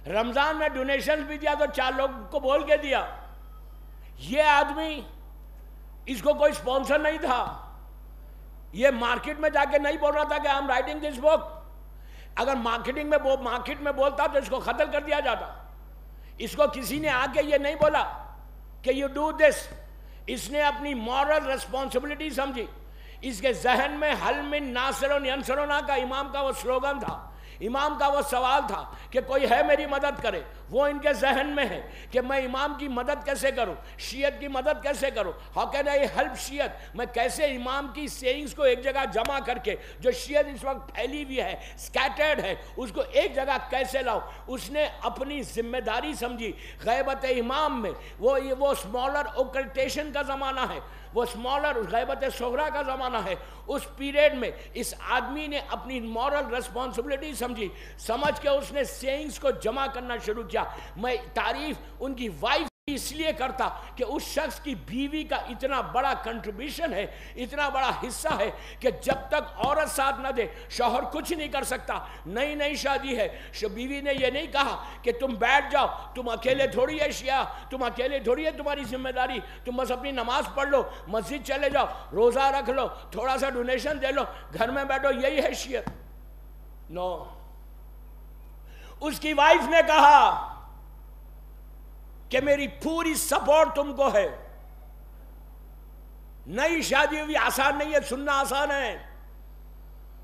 رمضان میں ڈونیشن بھی دیا تو 4 لوگوں کو بول کے دیا، یہ آدمی، اس کو کوئی سپانسر نہیں تھا، یہ مارکیٹ میں جا کے نہیں بول رہا تھا کہ I'm writing this book، اگر مارکیٹ میں بولتا تو اس کو قتل کر دیا جاتا، اس کو کسی نے آ کے یہ نہیں بولا کہ you do this، اس نے اپنی مورل ریسپانسبلٹی سمجھی، اس کے ذہن میں حل من ناصرون ینصرنا کا امام کا وہ سلوگن تھا، امام کا وہ سوال تھا کہ کوئی ہے میری مدد کرے، وہ ان کے ذہن میں ہے کہ میں امام کی مدد کیسے کروں، شیعت کی مدد کیسے کروں، ہاؤ کین آئی ہیلپ شیعت، میں کیسے امام کی سیئنگز کو ایک جگہ جمع کر کے، جو شیعت اس وقت پھیلی ہوئی ہے، سکیٹرڈ ہے، اس کو ایک جگہ کیسے لاؤں، اس نے اپنی ذمہ داری سمجھی، غیبت امام میں، وہ اسمالر اوکلٹیشن کا زمانہ ہے، وہ اسمالر غیبت صغریٰ کا زمانہ ہے، اس پیریڈ میں اس آدمی نے اپنی مورل ریسپانسبلٹی سمجھ کے اس نے سیئنگز کو جمع کرنا شروع کیا، میں تعریف ان کی وائف اس لیے کرتا کہ اس شخص کی بیوی کا اتنا بڑا کنٹریبیوشن ہے، اتنا بڑا حصہ ہے کہ جب تک عورت ساتھ نہ دے شوہر کچھ نہیں کر سکتا، نئی شادی ہے، بیوی نے یہ نہیں کہا کہ تم بیٹھ جاؤ، تم اکیلے تھوڑی ہے شیعہ، تم اکیلے تھوڑی ہے تمہاری ذمہ داری، تم بس اپنی نماز پڑھ لو، مسجد چلے جاؤ، روزہ رکھ لو، تھوڑا سا ڈونیشن دے لو، گھر میں بیٹھو، یہی ہے شیعت، نو، اس کی وائف نے کہا کہ میری پوری سپورٹ تم کو ہے، نئی شادی ہوئی آسان نہیں ہے، سننا آسان ہے،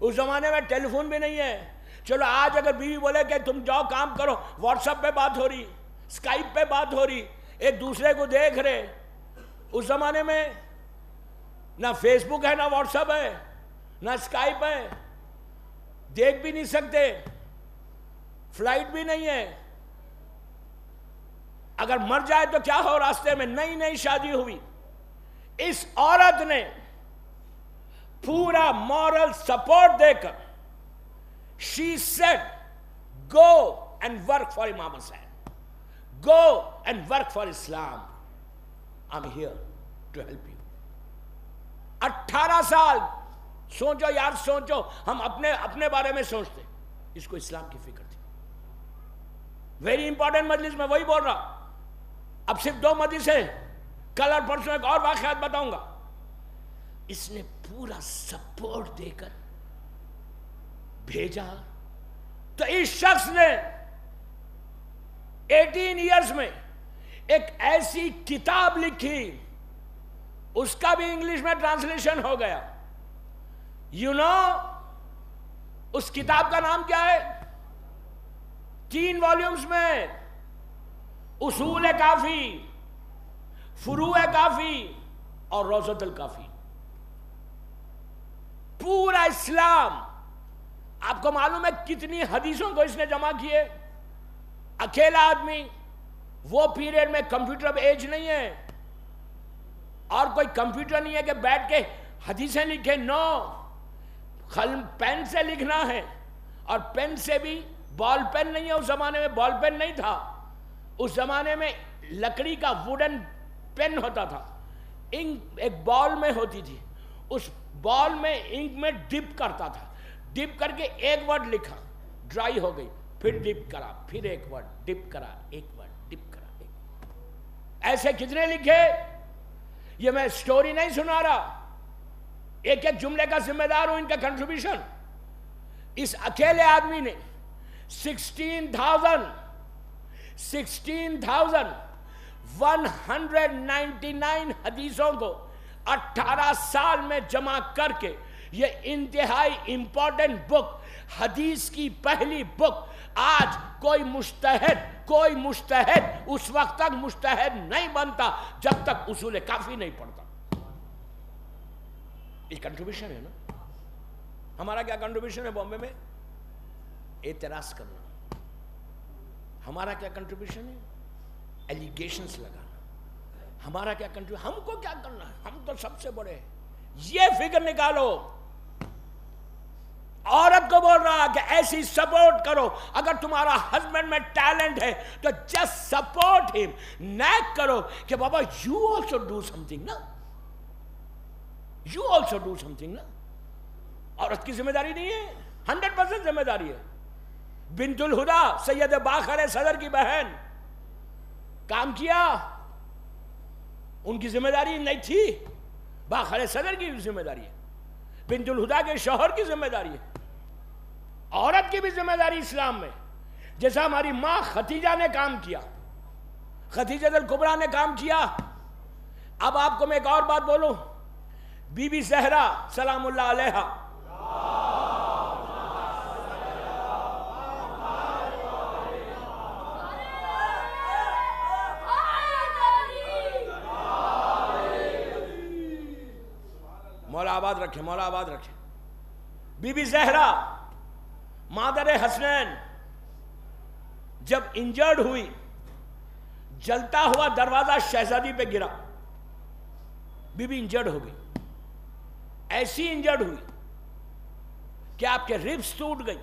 اس زمانے میں ٹیلی فون بھی نہیں ہے، چلو آج اگر بیوی بولے کہ تم جاؤ کام کرو، واٹس ایپ پہ بات ہو رہی، اسکائپ پہ بات ہو رہی، ایک دوسرے کو دیکھ رہے، اس زمانے میں نہ فیس بک ہے، نہ واٹس ایپ ہے، نہ اسکائپ ہے، دیکھ بھی نہیں سکتے، فلائٹ بھی نہیں ہے، اگر مر جائے تو کیا ہو، راستے میں نئی شادی ہوئی، اس عورت نے پورا مورل سپورٹ دے کر she said, go and work for Imam Hussain, go and work for Islam, I'm here to help you. 18 سال سوچو یار، سوچو، ہم اپنے بارے میں سوچتے، اس کو اسلام کی فکر تھی. ویری امپورٹنٹ مجلس میں وہی بول رہا. اب صرف 2 مجلسیں، کل اور پرسوں ایک اور واقعات بتاؤں گا. اس نے پورا سپورٹ دے کر بھیجا. تو اس شخص نے 18 ایئرز میں ایک ایسی کتاب لکھی، اس کا بھی انگلش میں ٹرانسلیشن ہو گیا. یو نو اس کتاب کا نام کیا ہے؟ 3 والیومز میں، اصول کافی، فروع کافی اور روضۃ الکافی. پورا اسلام، آپ کو معلوم ہے کتنی حدیثوں کو اس نے جمع کیے. اکیلا آدمی. وہ پیریڈ میں کمپیوٹر اب ایج نہیں ہے، اور کوئی کمپیوٹر نہیں ہے کہ بیٹھ کے حدیثیں لکھے. نو، پین سے لکھنا ہے، اور پین سے بھی بال پین نہیں ہے. اس زمانے میں بال پین نہیں تھا. اس زمانے میں لکڑی کا ووڈن پین ہوتا تھا. انک ایک بال میں ہوتی تھی، اس بال میں انک میں ڈپ کرتا تھا. ڈپ کر کے ایک ورڈ لکھا، ڈرائی ہو گئی، پھر ڈپ کرا، پھر ایک ورڈ ڈپ کرا، ایک ورڈ ڈپ کرا. ایسے کتنے لکھے؟ یہ میں سٹوری نہیں سنا رہا، ایک ایک جملے کا ذمہ دار ہوں ان کا کنٹریبیوشن. اس اکیلے آدمی نے 16,199 حدیثوں کو 18 سال میں جمع کر کے یہ انتہائی امپورٹنٹ بک، حدیث کی پہلی بک. آج کوئی مجتہد اس وقت تک مجتہد نہیں بنتا جب تک اصول کافی نہیں پڑھتا. یہ کنٹریبیوشن ہے نا. ہمارا کیا کنٹریبیوشن ہے بامبے میں؟ اعتراض کرنا. ہمارا کیا کنٹریبیوشن ہے؟ ایلیگیشنز لگانا. ہمارا کیا کنٹریبیوشن؟ ہم کو کیا کرنا ہے؟ ہم تو سب سے بڑے ہیں. یہ فکر نکالو. عورت کو بول رہا کہ ایسی سپورٹ کرو. اگر تمہارا ہسبینڈ میں ٹیلنٹ ہے تو جسٹ سپورٹ ہم. نیک کرو کہ بابا you also do something نا، you also do something نا. عورت کی ذمہ داری نہیں ہے، 100% ذمہ داری ہے. بنت الہدا سید باخر صدر کی بہن کام کیا، ان کی ذمہ داری نہیں تھی. باخر صدر کی ذمہ داری ہے، بنت الہدا کے شوہر کی ذمہ داری ہے. عورت کی بھی ذمہ داری اسلام میں. جیسا ہماری ماں ختیجہ نے کام کیا، ختیجہ الکبریٰ نے کام کیا. اب آپ کو میں ایک اور بات بولوں. بی بی زہرا سلام اللہ علیہا، مولا آباد رکھے، مولا آباد رکھے. بی بی زہرا مادر حسنین جب انجرڈ ہوئی، جلتا ہوا دروازہ شہزادی پہ گرا، بی بی انجرڈ ہو گئی. ایسی انجرڈ ہوئی کہ آپ کے ربس ٹوٹ گئی.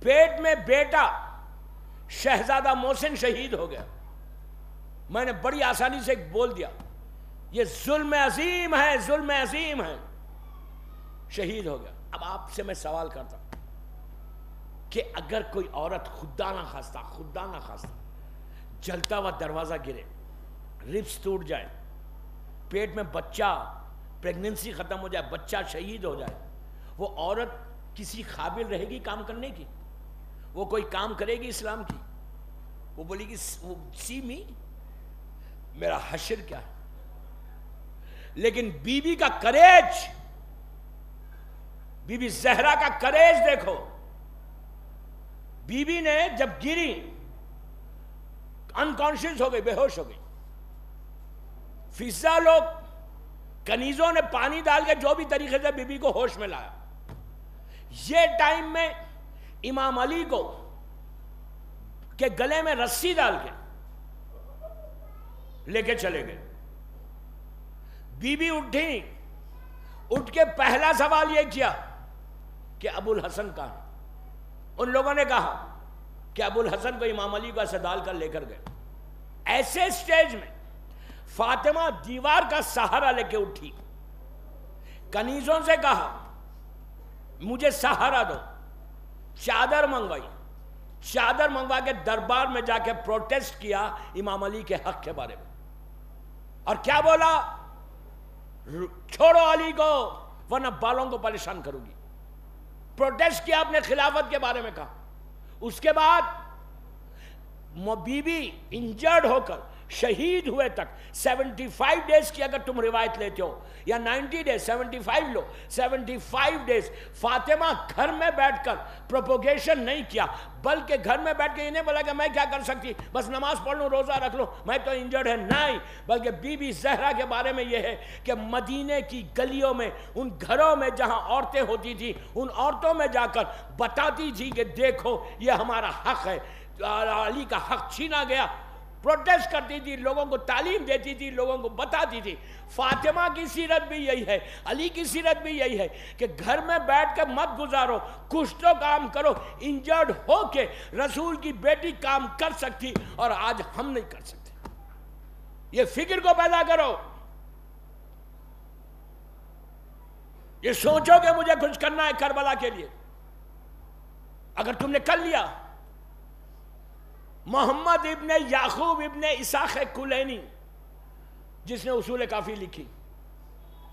پیٹ میں بیٹا شہزادہ محسن شہید ہو گیا. میں نے بڑی آسانی سے بول دیا یہ ظلم عظیم ہے، ظلم عظیم ہے. شہید ہو گیا. اب آپ سے میں سوال کرتا ہوں کہ اگر کوئی عورت خدا نہ خواستہ جلتا ہوا دروازہ گرے، ربس ٹوٹ جائے، پیٹ میں بچہ، پریگننسی ختم ہو جائے، بچہ شہید ہو جائے، وہ عورت کسی قابل رہے گی کام کرنے کی؟ وہ کوئی کام کرے گی اسلام کی؟ وہ بولے گی سی می، میرا حشر کیا ہے؟ لیکن بی بی کا کریج، بی بی زہرا کا کریج دیکھو. بی بی نے جب گری انکانشیس ہو گئی، بے ہوش ہو گئی. فضا لوگ کنیزوں نے پانی ڈال کے جو بھی طریقے سے بی بی کو ہوش میں لایا. یہ ٹائم میں امام علی کو کے گلے میں رسی ڈال کے لے کے چلے گئے. بی بی اٹھی، اٹھ کے پہلا سوال یہ کیا کہ ابو الحسن کہاں ہے؟ ان لوگوں نے کہا کہ ابو الحسن کو امام علی کو اسدال کر لے کر گئے. ایسے سٹیج میں فاطمہ دیوار کا سہارا لے کے اٹھی, کنیزوں سے کہا مجھے سہارا دو, چادر منگوائی, چادر منگوا کے دربار میں جا کے پروٹیسٹ کیا امام علی کے حق کے بارے میں. اور کیا بولا؟ چھوڑو علی کو ورنہ بالوں کو پریشان کروں گی. پروٹیسٹ کیا, اپنے خلافت کے بارے میں کہا. اس کے بعد بی بی انجرڈ ہو کر شہید ہوئے تک 75 ڈیز کی اگر تم روایت لیتے ہو یا 90 ڈیز, 75 لو, 75 ڈیز فاطمہ گھر میں بیٹھ کر پروپوگیشن نہیں کیا, بلکہ گھر میں بیٹھ کے یہ نہیں بولا کہ میں کیا کر سکتی, بس نماز پڑھ لوں, روزہ رکھ لوں, میں تو انجرڈ ہے. نہیں, بلکہ بی بی زہرا کے بارے میں یہ ہے کہ مدینے کی گلیوں میں, ان گھروں میں جہاں عورتیں ہوتی تھی, ان عورتوں میں جا کر بتاتی تھی کہ دیکھو یہ ہمارا حق ہے, علی کا حق چھینا گیا. پروٹیسٹ کرتی تھی, لوگوں کو تعلیم دیتی تھی, لوگوں کو بتاتی تھی. فاطمہ کی سیرت بھی یہی ہے, علی کی سیرت بھی یہی ہے کہ گھر میں بیٹھ کر مت گزارو, کچھ تو کام کرو. انجرڈ ہو کے رسول کی بیٹی کام کر سکتی اور آج ہم نہیں کر سکتے. یہ فکر کو پیدا کرو, یہ سوچو کہ مجھے کچھ کرنا ہے کربلا کے لیے. اگر تم نے کر لیا, محمد ابن یعقوب ابن اسحاق کلینی جس نے اصول کافی لکھی,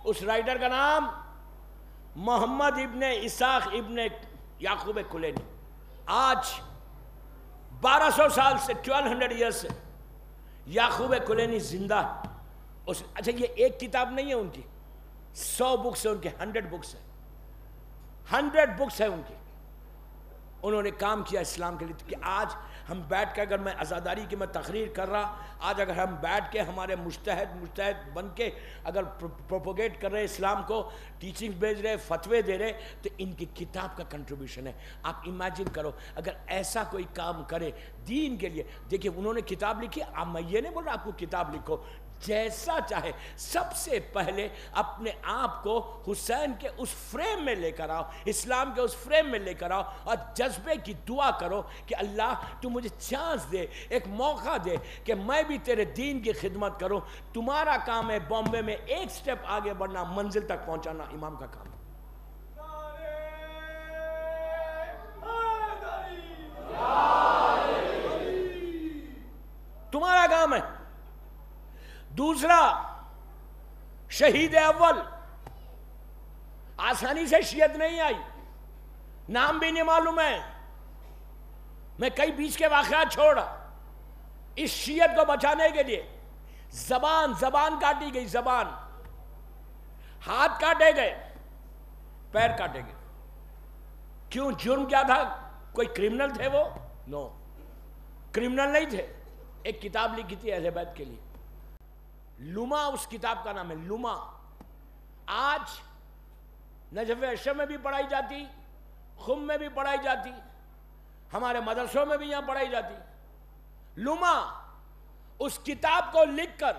اس رائٹر کا نام محمد ابن اسحاق ابن یعقوب کلینی. آج 1200 سال سے 1200 ایئر سے یعقوب کلینی زندہ ہے. اچھا, یہ ایک کتاب نہیں ہے ان کی, 100 بکس ہے ان کے, 100 بکس ہے, 100 بکس ہے ان کی. انہوں نے کام کیا اسلام کے لیے. کہ آج ہم بیٹھ کے, اگر میں عزاداری کی میں تقریر کر رہا, آج اگر ہم بیٹھ کے ہمارے مجتہد بن کے اگر پروپوگیٹ کر رہے اسلام کو, ٹیچنگ بھیج رہے, فتوے دے رہے, تو ان کی کتاب کا کنٹریبیوشن ہے. آپ امیجن کرو اگر ایسا کوئی کام کرے دین کے لیے. دیکھیں انہوں نے کتاب لکھی, میں یہ نہیں بول رہا آپ کو کتاب لکھو, جیسا چاہے. سب سے پہلے اپنے آپ کو حسین کے اس فریم میں لے کر آؤ, اسلام کے اس فریم میں لے کر آؤ, اور جذبے کی دعا کرو کہ اللہ تو مجھے چانس دے, ایک موقع دے کہ میں بھی تیرے دین کی خدمت کروں. تمہارا کام ہے بامبے میں ایک سٹیپ آگے بڑھنا, منزل تک پہنچانا امام کا کام ہے. تمہارا کام ہے. دوسرا, شہید اول آسانی سے شیعت نہیں آئی, نام بھی نہیں معلوم ہے. میں کئی بیچ کے واقعات چھوڑا. اس شیعت کو بچانے کے لیے زبان کاٹی گئی, زبان, ہاتھ کاٹے گئے, پیر کاٹے گئے. کیوں؟ جرم کیا تھا؟ کوئی کرمنل تھے وہ؟ نو, کرمنل نہیں تھے. ایک کتاب لکھی تھی اہل بیت کے لیے, لما اس کتاب کا نام ہے, لما. آج نجف اشرف میں بھی پڑھائی جاتی, خم میں بھی پڑھائی جاتی, ہمارے مدرسوں میں بھی یہاں پڑھائی جاتی. لما اس کتاب کو لکھ کر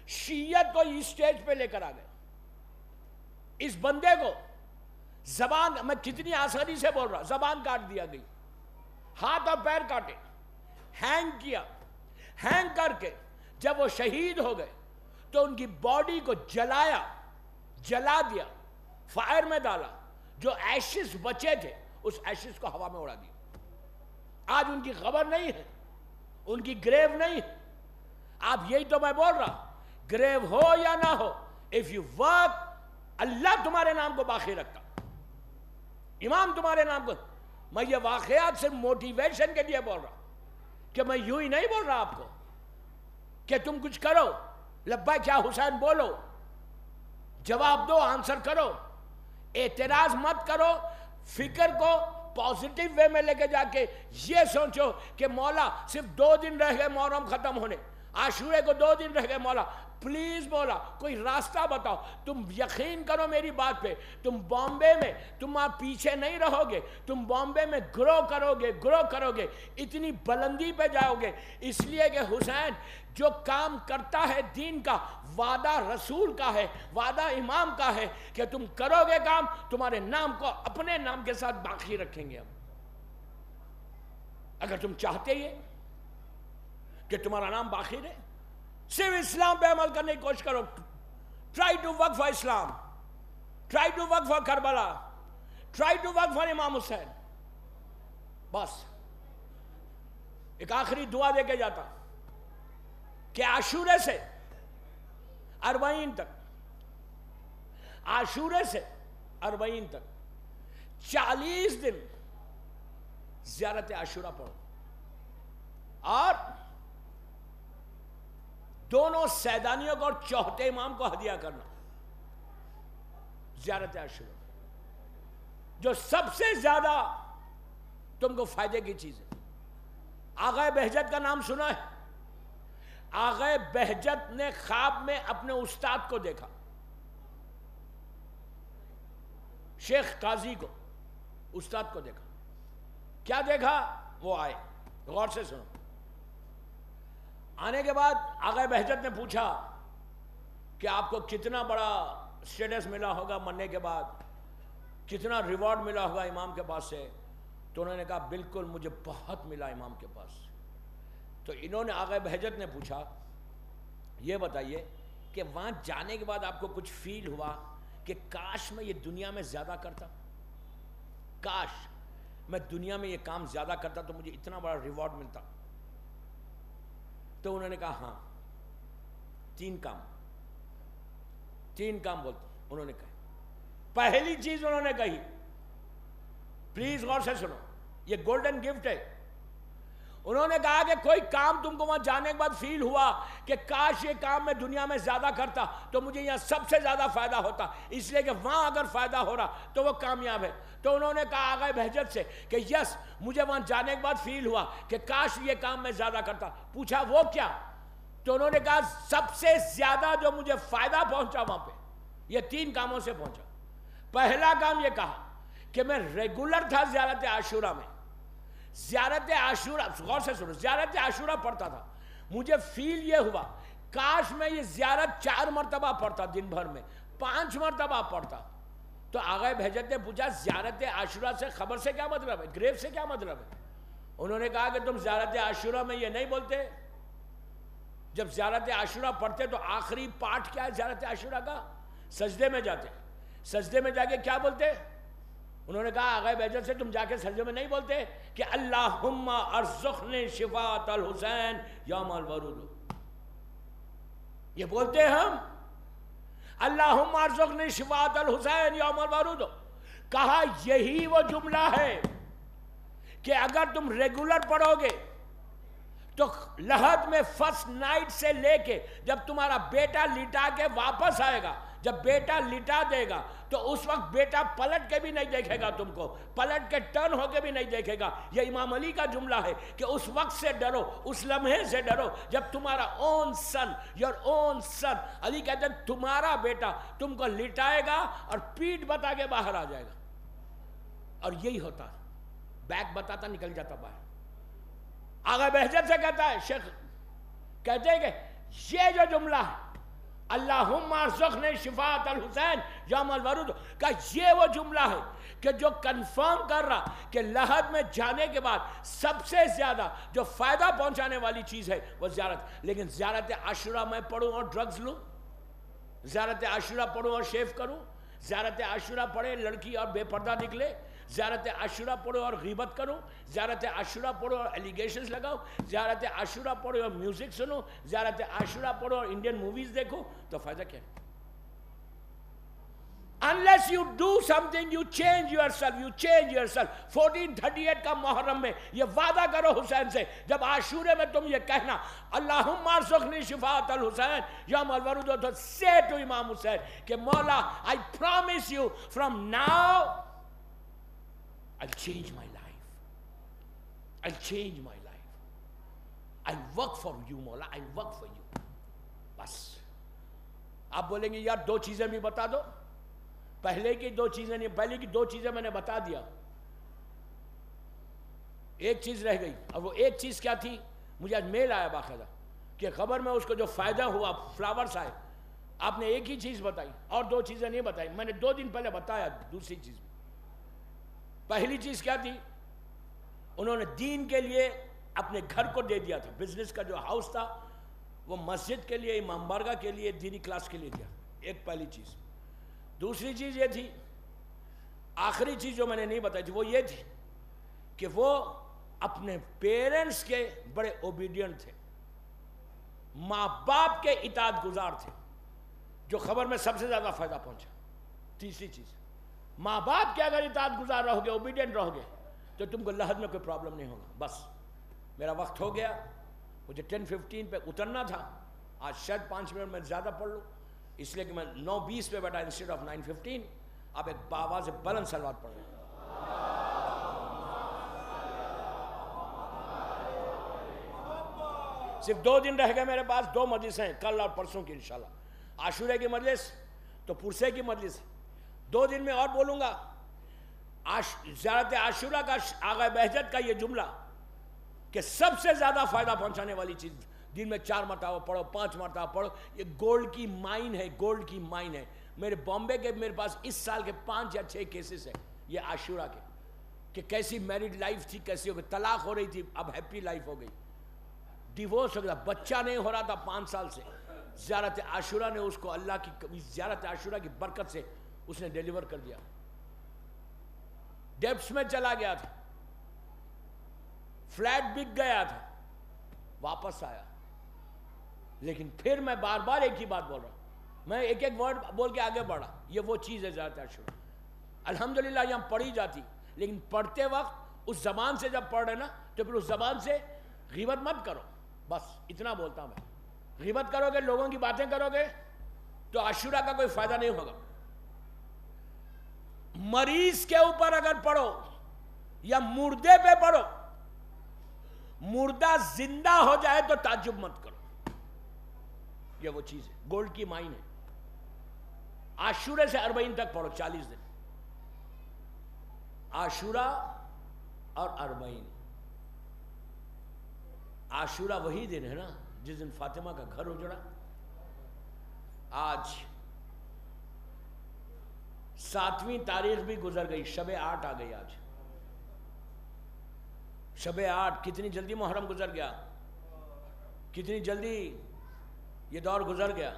شیعت کو اس سٹیج پہ لے کر آ گئے. اس بندے کو زبان, میں کتنی آسانی سے بول رہا, زبان کاٹ دیا گئی, ہاتھ اور پیر کاٹے, ہینگ کیا. ہینگ کر کے جب وہ شہید ہو گئے تو ان کی باڈی کو جلا دیا, فائر میں ڈالا. جو ایشز بچے تھے اس ایشز کو ہوا میں اڑا دیا. آج ان کی خبر نہیں ہے, ان کی گریو نہیں ہے. آپ یہی تو میں بول رہا, گریو ہو یا نہ ہو, if you work, اللہ تمہارے نام کو باقی رکھتا, امام تمہارے نام کو. میں یہ واقعات صرف موٹیویشن کے لیے بول رہا کہ میں یوں ہی نہیں بول رہا آپ کو کہ تم کچھ کرو, لبیک یا حسین بولو, جواب دو, آنسر کرو, اعتراض مت کرو. فکر کو پازیٹیو وے میں لے کے جا کے یہ سوچو کہ مولا صرف 2 دن رہ گئے محرم ختم ہونے, عاشورے کو 2 دن رہ گئے، مولا پلیز مولا کوئی راستہ بتاؤ، تم یقین کرو میری بات پہ، تم بامبے میں تم وہاں پیچھے نہیں رہو گے، تم بامبے میں گرو کرو گے، اتنی بلندی پہ جاؤ گے، اس لیے کہ حسین جو کام کرتا ہے دین کا، وعدہ رسول کا ہے، وعدہ امام کا ہے کہ تم کرو گے کام، تمہارے نام کو اپنے نام کے ساتھ باقی رکھیں گے ہم۔ اگر تم چاہتے ہی کہ تمہارا نام باقی رہے، صرف اسلام پہ عمل کرنے کی کوشش کرو، try to work for Islam, try to work for Karbala, try to work for Imam Hussain. بس ایک آخری دعا دے کے جاتا کہ عاشورے سے اربعین تک، عاشورے سے اربعین تک 40 دن زیارت عاشورہ پڑھو، اور دونوں سیدانیوں کو اور چوتھے امام کو ہدیہ کرنا زیارت عاشورہ، جو سب سے زیادہ تم کو فائدے کی چیز ہے۔ آغا بہجت کا نام سنا ہے؟ آغا بہجت نے خواب میں اپنے استاد کو دیکھا، شیخ قاضی کو، استاد کو دیکھا۔ کیا دیکھا؟ وہ آئے، غور سے سنو۔ آنے کے بعد آغا بہجت نے پوچھا کہ آپ کو کتنا بڑا سٹیٹس ملا ہوگا مرنے کے بعد، کتنا ریوارڈ ملا ہوگا امام کے پاس سے؟ تو انہوں نے کہا بالکل مجھے بہت ملا امام کے پاس۔ تو انہوں نے آغا بہجت نے پوچھا یہ بتائیے کہ وہاں جانے کے بعد آپ کو کچھ فیل ہوا کہ کاش میں یہ دنیا میں زیادہ کرتا، کاش میں دنیا میں یہ کام زیادہ کرتا تو مجھے اتنا بڑا ریوارڈ ملتا؟ تو انہوں نے کہا ہاں، 3 کام بولتے انہوں نے کہا۔ پہلی چیز انہوں نے کہی، پلیز غور سے سنو، یہ گولڈن گفٹ ہے۔ انہوں نے کہا کہ کوئی کام تم کو وہاں جانے کے بعد فیل ہوا کہ کاش یہ کام میں دنیا میں زیادہ کرتا تو مجھے یہاں سب سے زیادہ فائدہ ہوتا، اس لیے کہ وہاں اگر فائدہ ہو رہا تو وہ کامیاب ہے۔ تو انہوں نے کہا آغا بہجت سے کہ یس، مجھے وہاں جانے کے بعد فیل ہوا کہ کاش یہ کام میں زیادہ کرتا۔ پوچھا وہ کیا؟ تو انہوں نے کہا سب سے زیادہ جو مجھے فائدہ پہنچا وہاں پہ، یہ 3 کاموں سے پہنچا۔ پہلا کام یہ کہا کہ میں ریگولر تھا زیارت عاشورہ میں، زیارت عاشورہ، غور سے سنو، زیارت عاشورہ پڑھتا تھا، مجھے فیل یہ ہوا کاش میں یہ زیارت 4 مرتبہ پڑھتا، دن بھر میں 5 مرتبہ پڑھتا۔ تو آغا بہجت نے پوچھا زیارت عاشورہ سے خبر سے کیا مطلب ہے، گریو سے کیا مطلب ہے؟ انہوں نے کہا کہ تم زیارت عاشورہ میں یہ نہیں بولتے، جب زیارت عاشورہ پڑھتے تو آخری پارٹ کیا ہے زیارت عاشورہ کا؟ سجدے میں جاتے، سجدے میں جا کے کیا بولتے؟ انہوں نے کہا آغا بہجت سے تم جا کے سجدے میں نہیں بولتے کہ اللہم ارزقنی شفاعت الحسین یوم الورود؟ یہ بولتے ہیں ہم، اللہم ارزقنی شفاعت الحسین یوم الورود۔ کہا یہی وہ جملہ ہے کہ اگر تم ریگولر پڑھو گے تو لحد میں فرسٹ نائٹ سے لے کے جب تمہارا بیٹا لٹا کے واپس آئے گا، جب بیٹا لٹا دے گا تو اس وقت بیٹا پلٹ کے بھی نہیں دیکھے گا تم کو، پلٹ کے ٹرن ہو کے بھی نہیں دیکھے گا۔ یہ امام علی کا جملہ ہے کہ اس وقت سے ڈرو، اس لمحے سے ڈرو جب تمہارا اون سن، یور اون سن، علی کہتے ہیں تمہارا بیٹا تم کو لٹائے گا اور پیٹ بتا کے باہر آ جائے گا، اور یہی ہوتا، بیک بتاتا نکل جاتا باہر۔ آغا بہجت سے کہتا ہے، شیخ کہتے ہیں کہ یہ جو جملہ ہے اللہم ارزقنی شفاعت الحسین یوم الورود کا، یہ وہ جملہ ہے کہ جو کنفرم کر رہا کہ لحد میں جانے کے بعد سب سے زیادہ جو فائدہ پہنچانے والی چیز ہے وہ زیارت۔ لیکن زیارت عاشورہ میں پڑھوں اور ڈرگز لوں، زیارت عاشورہ پڑھوں اور شیف کروں، زیارت عاشورہ پڑھے لڑکی اور بے پردہ نکلے، زیارت عاشورہ پڑھو اور غیبت کرو، زیارت عاشورہ پڑھو اور ایلیگیشنز لگاؤ، زیارت عاشورہ پڑھو اور میوزک سنو، زیارت عاشورہ پڑھو اور انڈین موویز دیکھو، تو فائدہ کیا ہے؟ Unless you do something, you change yourself, you change yourself۔ 1438 کا محرم میں یہ وعدہ کرو حسین سے، جب عاشورے میں تم یہ کہنا اللہم ارزقنی شفاعت الحسین یوم الورود، تو say to امام حسین کہ مولا I promise you from now I'll change my life, I'll change my life, I work for you مولا، آئی ورک فار یو. بس آپ بولیں گے یار 2 چیزیں بھی بتا دو. پہلے کی 2 چیزیں نہیں، پہلے کی 2 چیزیں میں نے بتا دیا، ایک چیز رہ گئی. اور وہ ایک چیز کیا تھی؟ مجھے آج میل آیا باقاعدہ کہ خبر میں اس کو جو فائدہ ہوا، فلاورز آئے. آپ نے ایک ہی چیز بتائی اور 2 چیزیں نہیں بتائی. میں نے 2 دن پہلے بتایا دوسری چیز. پہلی چیز کیا تھی؟ انہوں نے دین کے لیے اپنے گھر کو دے دیا تھا. بزنس کا جو ہاؤس تھا وہ مسجد کے لیے، امام بارگاہ کے لیے، دینی کلاس کے لیے دیا. ایک پہلی چیز. دوسری چیز یہ تھی، آخری چیز جو میں نے نہیں بتائی تھی، وہ یہ تھی کہ وہ اپنے پیرنٹس کے بڑے اوبیڈینٹ تھے، ماں باپ کے اطاعت گزار تھے، جو خبر میں سب سے زیادہ فائدہ پہنچا. تیسری چیز، ماں باپ کے اگر اطاعت گزار رہو گے، اوبیڈینٹ رہو گے، تو تم کو لحد میں کوئی پرابلم نہیں ہوگا. بس میرا وقت ہو گیا، مجھے 10:15 پہ اترنا تھا. آج شاید 5 منٹ میں زیادہ پڑھ لوں، اس لیے کہ میں 9:20 پہ بیٹھا انسٹیڈ آف 9:15. آپ ایک باواز بلند صلوات پڑھ رہے ہیں. صرف 2 دن رہ گئے میرے پاس. 2 مجلس ہیں، کل اور پرسوں کی انشاءاللہ. عاشورے کی مجلس تو پرسے کی مجلس. 2 دن میں اور بولوں گا. زیارت عاشورہ کا آغا بہجت کا یہ جملہ کہ سب سے زیادہ فائدہ پہنچانے والی چیز، دن میں 4 مرتبہ پڑھو، 5 مرتبہ پڑھو. یہ گولڈ کی مائن ہے، گولڈ کی مائن ہے. میرے بامبے کے میرے پاس اس سال کے 5 یا 6 کیسز ہیں یہ عاشورہ کے، کہ کیسی میرڈ لائف تھی، کیسی ہو گئی، طلاق ہو رہی تھی، اب ہیپی لائف ہو گئی، ڈیورس ہو گیا، بچہ نہیں ہو رہا تھا 5 سال سے. زیارت عاشورہ نے اس کو اللہ کی زیارت عاشورہ کی برکت سے اس نے ڈیلیور کر دیا. ڈیپس میں چلا گیا تھا، فلیٹ بک گیا تھا، واپس آیا. لیکن پھر میں بار بار ایک ہی بات بول رہا ہوں، میں ایک ایک ورڈ بول کے آگے بڑھا. یہ وہ چیز ہے زیارت عاشورہ. الحمدللہ یہاں پڑھی جاتی، لیکن پڑھتے وقت اس زبان سے جب پڑھ رہے نا تو پھر اس زبان سے غیبت مت کرو. بس اتنا بولتا ہوں میں. غیبت کرو گے، لوگوں کی باتیں کرو گے تو عاشورہ کا کوئی فائدہ نہیں ہوگا. مریض کے اوپر اگر پڑھو یا مردے پہ پڑھو، مردہ زندہ ہو جائے تو تعجب مت کرو. یہ وہ چیز ہے، گولڈ کی مائن ہے. عاشورے سے 40 تک پڑھو، 40 دن. عاشورہ اور 40. عاشورہ وہی دن ہے نا جس دن فاطمہ کا گھر اجڑا. آج 7ویں تاریخ بھی گزر گئی، شب 8 آ گئی. آج شب 8، کتنی جلدی محرم گزر گیا، کتنی جلدی یہ دور گزر گیا.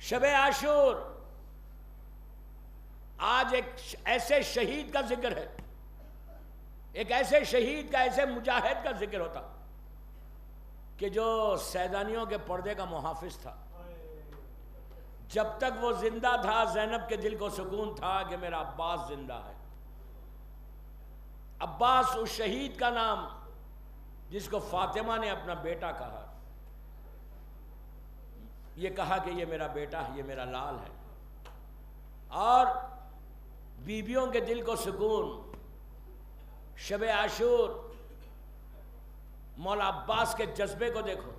شب عاشور آج ایک ایسے شہید کا ذکر ہے، ایک ایسے شہید کا، ایسے مجاہد کا ذکر ہوتا کہ جو سیدانیوں کے پردے کا محافظ تھا. جب تک وہ زندہ تھا زینب کے دل کو سکون تھا کہ میرا عباس زندہ ہے. عباس اس شہید کا نام جس کو فاطمہ نے اپنا بیٹا کہا. یہ کہا کہ یہ میرا بیٹا ہے، یہ میرا لال ہے. اور بیویوں کے دل کو سکون. شب عاشور مولا عباس کے جذبے کو دیکھو.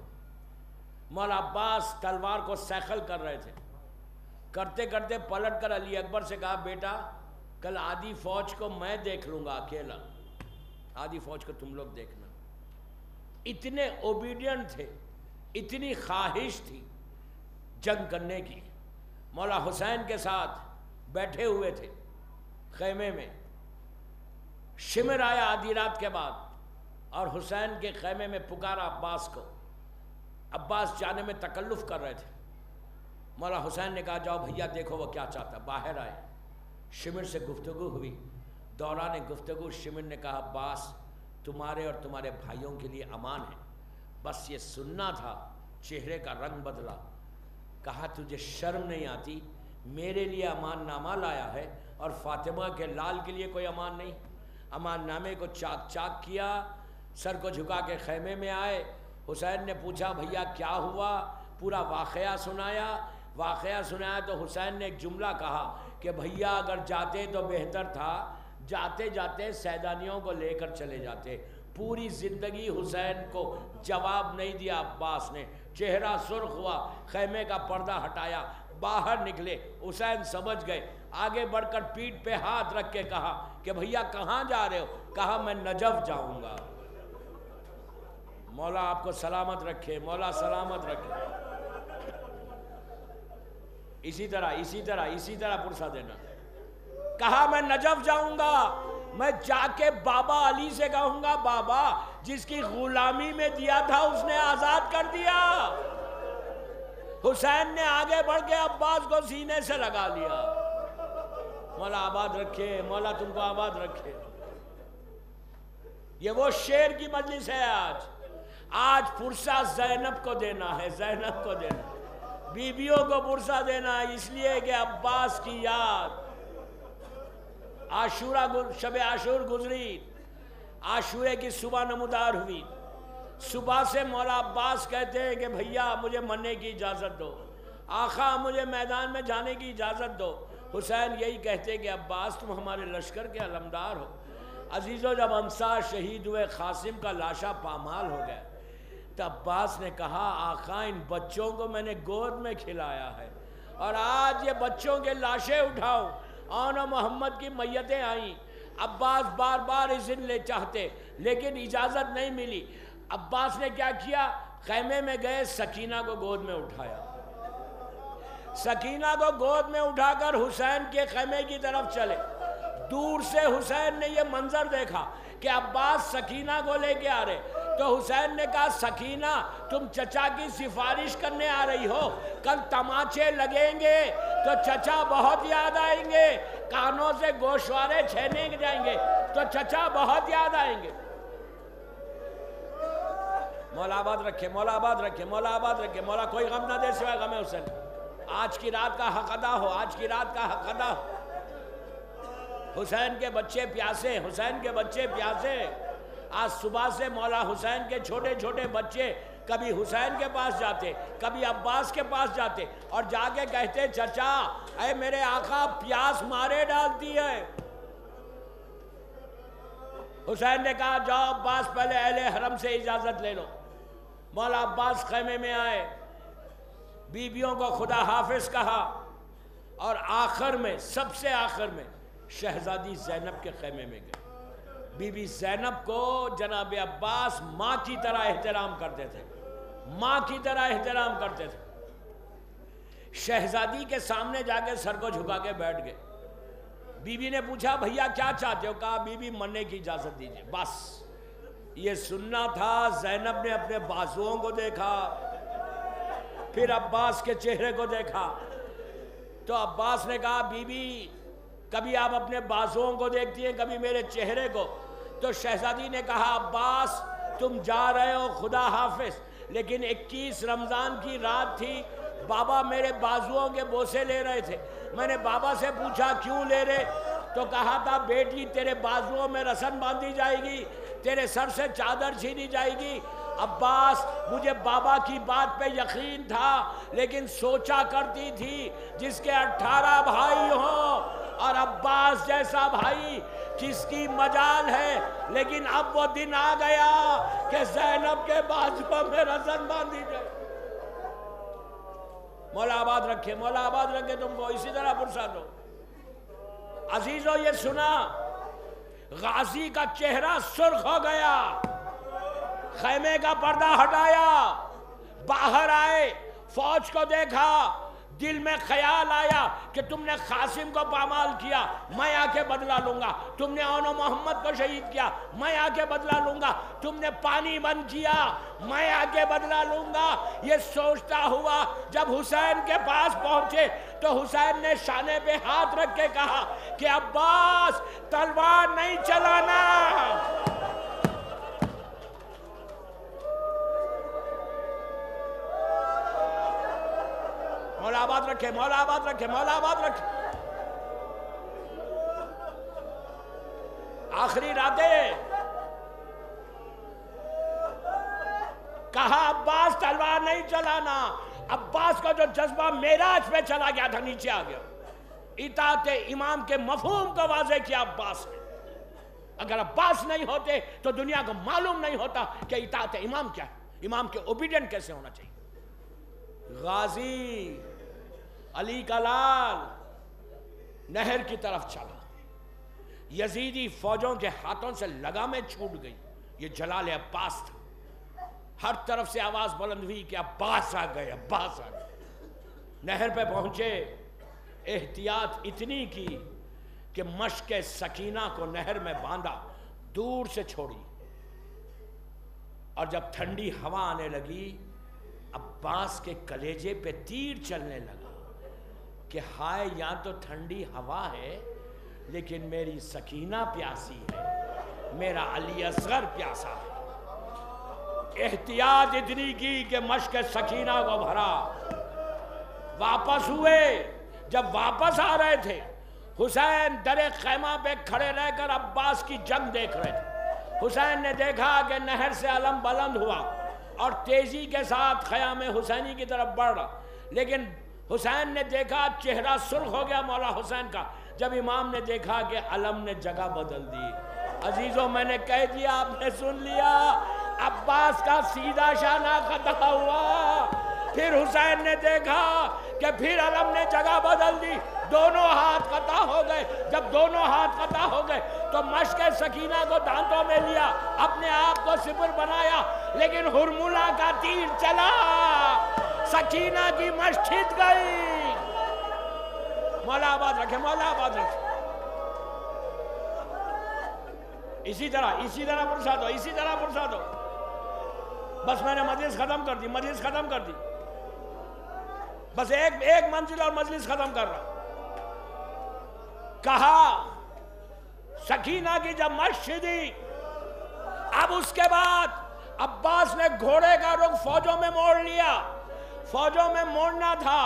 مولا عباس تلوار کو سیخل کر رہے تھے، کرتے کرتے پلٹ کر علی اکبر سے کہا بیٹا کل آدھی فوج کو میں دیکھ لوں گا اکیلا، آدھی فوج کو تم لوگ دیکھنا. اتنے اوبیڈینٹ تھے، اتنی خواہش تھی جنگ کرنے کی. مولا حسین کے ساتھ بیٹھے ہوئے تھے خیمے میں. شمر آیا آدھی رات کے بعد اور حسین کے خیمے میں پکارا عباس کو. عباس جانے میں تکلف کر رہے تھے. مولا حسین نے کہا جاؤ بھیا دیکھو وہ کیا چاہتا. باہر آئے، شمر سے گفتگو ہوئی. دوران گفتگو شمر نے کہا عباس تمہارے اور تمہارے بھائیوں کے لیے امان ہے، بس یہ سننا تھا. چہرے کا رنگ بدلا. کہا تجھے شرم نہیں آتی؟ میرے لیے امان نامہ لایا ہے اور فاطمہ کے لال کے لیے کوئی امان نہیں. امان نامے کو چاک چاک کیا، سر کو جھکا کے خیمے میں آئے. حسین نے پوچھا بھیا کیا ہوا؟ پورا واقعہ سنایا. واقعہ سنایا تو حسین نے ایک جملہ کہا کہ بھیا اگر جاتے تو بہتر تھا، جاتے جاتے سیدانیوں کو لے کر چلے جاتے. پوری زندگی حسین کو جواب نہیں دیا عباس نے، چہرہ سرخ ہوا، خیمے کا پردہ ہٹایا، باہر نکلے، حسین سمجھ گئے، آگے بڑھ کر پیٹھ پہ ہاتھ رکھ کے کہا کہ بھیا کہاں جا رہے ہو؟ کہا میں نجف جاؤں گا۔ مولا آپ کو سلامت رکھے، مولا سلامت رکھے۔ اسی طرح پرسہ دینا۔ کہا میں نجف جاؤں گا، میں جا کے بابا علی سے کہوں گا بابا جس کی غلامی میں دیا تھا اس نے آزاد کر دیا۔ حسین نے آگے بڑھ کے عباس کو سینے سے لگا لیا۔ مولا آباد رکھے، مولا تم کو آباد رکھے۔ یہ وہ شیر کی مجلس ہے آج پرسہ زینب کو دینا ہے، زینب کو دینا، بیویوں کو پرسہ دینا ہے، اس لیے کہ عباس کی یاد۔ شب عاشور گزری، عاشورے کی صبح نمودار ہوئی، صبح سے مولا عباس کہتے ہیں کہ بھیا مجھے مرنے کی اجازت دو، آقا مجھے میدان میں جانے کی اجازت دو۔ حسین یہی کہتے کہ عباس تم ہمارے لشکر کے علمدار ہو۔ عزیزو جب انصار شہید ہوئے، قاسم کا لاشا پامال ہو گیا، تو عباس نے کہا آقا ان بچوں کو میں نے گود میں کھلایا ہے اور آج یہ بچوں کے لاشیں اٹھاؤ۔ آن محمد کی میتیں آئیں، عباس بار بار اذن لے چاہتے لیکن اجازت نہیں ملی۔ عباس نے کیا کیا؟ خیمے میں گئے، سکینہ کو گود میں اٹھایا، سکینہ کو گود میں اٹھا کر حسین کے خیمے کی طرف چلے۔ دور سے حسین نے یہ منظر دیکھا کہ عباس سکینہ کو لے کے آ رہے، تو حسین نے کہا سکینہ تم چچا کی سفارش کرنے آ رہی ہو، کل تماچے لگیں گے تو چچا بہت یاد آئیں گے، کانوں سے گوشوارے چھینے جائیں گے تو چچا بہت یاد آئیں گے۔ مولا آباد رکھے، مولا آباد رکھے، مولا آباد رکھے، مولا کوئی غم نہ دے سوائے غم حسین۔ آج کی رات کا حق ادا ہو، آج کی رات کا حق ادا ہو۔ حسین کے بچے پیاسے، حسین کے بچے پیاسے۔ آج صبح سے مولا حسین کے چھوٹے چھوٹے بچے کبھی حسین کے پاس جاتے، کبھی عباس کے پاس جاتے اور جا کے کہتے چچا اے میرے آقا پیاس مارے ڈالتی ہے۔ حسین نے کہا جاؤ عباس پہلے اہل حرم سے اجازت لے لو۔ مولا عباس خیمے میں آئے، بیویوں کو خدا حافظ کہا اور آخر میں سب سے آخر میں شہزادی زینب کے خیمے میں گئے۔ بی بی زینب کو جناب عباس ماں کی طرح احترام کرتے تھے، ماں کی طرح احترام کرتے تھے۔ شہزادی کے سامنے جا کے سر کو جھکا کے بیٹھ گئے۔ بی بی نے پوچھا بھیا کیا چاہتے ہو؟ کہا بی بی مرنے کی اجازت دیجئے۔ بس یہ سننا تھا۔ زینب نے اپنے بازوؤں کو دیکھا، پھر عباس کے چہرے کو دیکھا، تو عباس نے کہا بی بی کبھی آپ اپنے بازوؤں کو دیکھتی ہیں کبھی میرے چہرے کو؟ تو شہزادی نے کہا عباس تم جا رہے ہو خدا حافظ، لیکن 21 رمضان کی رات تھی، بابا میرے بازوؤں کے بوسے لے رہے تھے، میں نے بابا سے پوچھا کیوں لے رہے؟ تو کہا تھا بیٹی تیرے بازوؤں میں رسن باندھی جائے گی، تیرے سر سے چادر چھینی جائے گی۔ عباس مجھے بابا کی بات پہ یقین تھا، لیکن سوچا کرتی تھی جس کے 18 بھائی ہوں اور عباس جیسا بھائی کس کی مجال ہے، لیکن اب وہ دن آ گیا کہ زینب کے بازوؤں میں رسن باندھی جائے۔ مولا آباد رکھے، مولا آباد رکھے تم کو، اسی طرح فرصت ہو۔ عزیزو یہ سنا، غازی کا چہرہ سرخ ہو گیا، خیمے کا پردہ ہٹایا، باہر آئے، فوج کو دیکھا، دل میں خیال آیا کہ تم نے قاسم کو پامال کیا، میں آ کے بدلہ لوں گا، تم نے آن محمد کو شہید کیا، میں آ کے بدلہ لوں گا، تم نے پانی بند کیا، میں آ کے بدلہ لوں گا۔ یہ سوچتا ہوا جب حسین کے پاس پہنچے تو حسین نے شانے پہ ہاتھ رکھ کے کہا کہ عباس تلوار نہیں چلانا۔ مولا آباد رکھے، مولا آباد رکھے، مولا آباد رکھے۔ آخری راتیں کہا عباس تلوار نہیں چلانا۔ عباس کا جو جذبہ معراج پہ چلا گیا تھا نیچے آ گیا۔ اطاعت امام کے مفہوم کو واضح کیا عباس نے۔ اگر عباس نہیں ہوتے تو دنیا کو معلوم نہیں ہوتا کہ اطاعت امام کیا ہے، امام کے اوبیڈینٹ کیسے ہونا چاہیے۔ غازی علی کا لال نہر کی طرف چلا، یزیدی فوجوں کے ہاتھوں سے لگامیں چھوٹ گئی، یہ جلال عباس تھا۔ ہر طرف سے آواز بلند ہوئی کہ عباس آ گئے، عباس آ گئے۔ نہر پہ پہنچے، احتیاط اتنی کی کہ مشک سکینہ کو نہر میں باندھا، دور سے چھوڑی، اور جب ٹھنڈی ہوا آنے لگی عباس کے کلیجے پہ تیر چلنے لگا کہ ہائے یہاں تو ٹھنڈی ہوا ہے لیکن میری سکینہ پیاسی ہے، میرا علی اصغر پیاسا ہے۔ احتیاط اتنی کی کہ مشک سکینہ کو بھرا، واپس ہوئے۔ جب واپس آ رہے تھے حسین در خیمہ پہ کھڑے رہ کر عباس کی جنگ دیکھ رہے تھے۔ حسین نے دیکھا کہ نہر سے علم بلند ہوا اور تیزی کے ساتھ خیام حسینی کی طرف بڑھ رہا، لیکن حسین نے دیکھا چہرہ سرخ ہو گیا مولا حسین کا جب امام نے دیکھا کہ علم نے جگہ بدل دی۔ عزیزوں میں نے کہہ دیا، آپ نے سن لیا، عباس کا سیدھا شانہ قطع ہوا۔ پھر حسین نے دیکھا کہ پھر علم نے جگہ بدل دی، دونوں ہاتھ قطع ہو گئے۔ جب دونوں ہاتھ قطع ہو گئے تو مشک سکینہ کو دانتوں میں لیا، اپنے آپ کو سپر بنایا، لیکن ہرملہ کا تیر چلا، سکینہ کی مشک چھت گئی۔ مولا آباد رکھے، مولا آباد رکھے۔ اسی طرح پرساد ہو، اسی طرح پرساد ہو۔ بس میں نے مجلس ختم کر دی، مجلس ختم کر دی، بس ایک منزل اور مجلس ختم کر رہا۔ کہا سکینہ کی جب مشق دی، اب اس کے بعد عباس نے گھوڑے کا رخ فوجوں میں موڑ لیا۔ فوجوں میں موڑنا تھا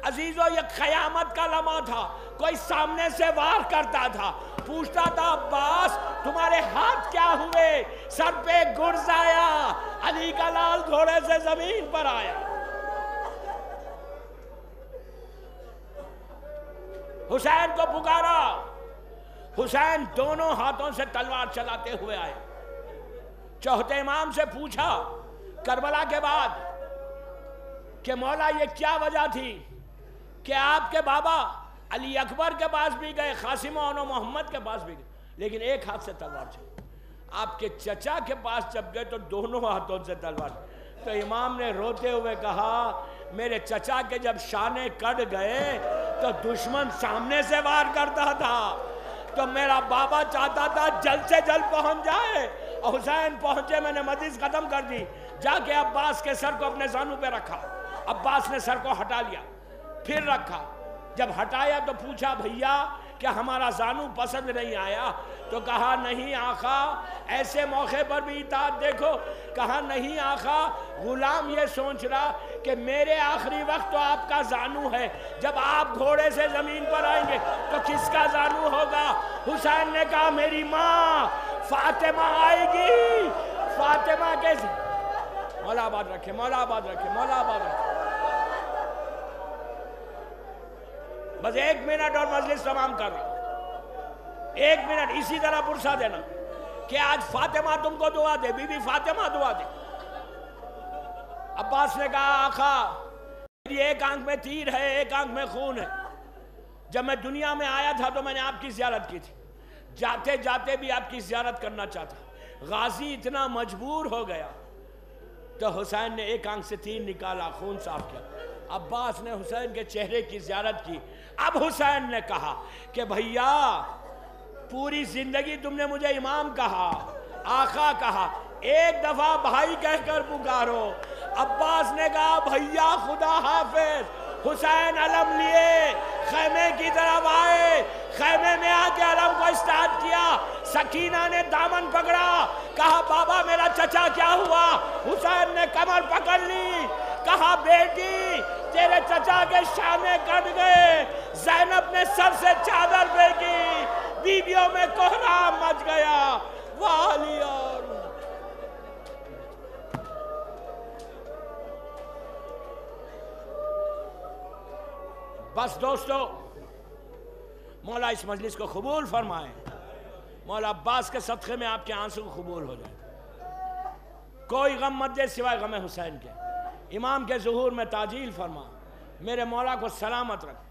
عزیزو، یہ قیامت کا لمحہ تھا۔ کوئی سامنے سے وار کرتا تھا، پوچھتا تھا عباس تمہارے ہاتھ کیا ہوئے؟ سر پہ گرز آیا، علی کا لال گھوڑے سے زمین پر آیا۔ حسین کو پکارا، حسین دونوں ہاتھوں سے تلوار چلاتے ہوئے آئے۔ چوتھے امام سے پوچھا کربلا کے بعد کہ مولا یہ کیا وجہ تھی کہ آپ کے بابا علی اکبر کے پاس بھی گئے، قاسم و محمد کے پاس بھی گئے، لیکن ایک ہاتھ سے تلوار چلی۔ آپ کے چچا کے پاس جب گئے تو دونوں ہاتھوں سے تلوار چلی۔ تو امام نے روتے ہوئے کہا میرے چچا کے جب شانے کٹ گئے تو دشمن سامنے سے وار کرتا تھا، تو میرا بابا چاہتا تھا جلد سے جلد پہنچ جائے، اور حسین پہنچے۔ میں نے مجلس ختم کر دی، جا کے عباس کے سر کو اپنے زانوں پہ رکھا۔ عباس نے سر کو ہٹا لیا، پھر رکھا۔ جب ہٹایا تو پوچھا بھیا کیا ہمارا زانو پسند نہیں آیا؟ تو کہا نہیں آقا، ایسے موقع پر بھی اطاعت دیکھو۔ کہا نہیں آقا، غلام یہ سوچ رہا کہ میرے آخری وقت تو آپ کا زانو ہے، جب آپ گھوڑے سے زمین پر آئیں گے تو کس کا زانو ہوگا؟ حسین نے کہا میری ماں فاطمہ آئے گی، فاطمہ کے مولا آباد رکھے، مولا آباد رکھے، مولا آباد رکھے۔ بس 1 منٹ اور مجلس تمام کر رہا، 1 منٹ اسی طرح پرسا دینا کہ آج فاطمہ تم کو دعا دے، بی بی فاطمہ دعا دے۔ عباس نے کہا آقا میری ایک آنکھ میں تیر ہے، ایک آنکھ میں خون ہے۔ جب میں دنیا میں آیا تھا تو میں نے آپ کی زیارت کی تھی، جاتے جاتے بھی آپ کی زیارت کرنا چاہتا۔ غازی اتنا مجبور ہو گیا تو حسین نے ایک آنکھ سے تیر نکالا، خون صاف کیا۔ عباس نے حسین کے چہرے کی زیارت کی۔ اب حسین نے کہا کہ بھیا پوری زندگی تم نے مجھے امام کہا، آقا کہا، ایک دفعہ بھائی کہہ کر پکارو۔ عباس نے کہا بھیا خدا حافظ۔ حسین علم لیے خیمے کی طرف آئے، خیمے میں آ کے علم کو اسٹارٹ کیا۔ سکینہ نے دامن پکڑا، کہا بابا میرا چچا کیا ہوا؟ حسین نے کمر پکڑ لی، کہا بیٹی تیرے چچا کے شانے کٹ گئے۔ زینب نے سر سے چادر پھینکی، بیویوں میں کوہرام مچ گیا۔ والی اور بس دوستو، مولا اس مجلس کو قبول فرمائیں۔ مولا عباس کے صدقے میں آپ کے آنسو قبول ہو جائے. کوئی غم مت دے سوائے غم حسین کے. امام کے ظہور میں تعجیل فرما. میرے مولا کو سلامت رکھ.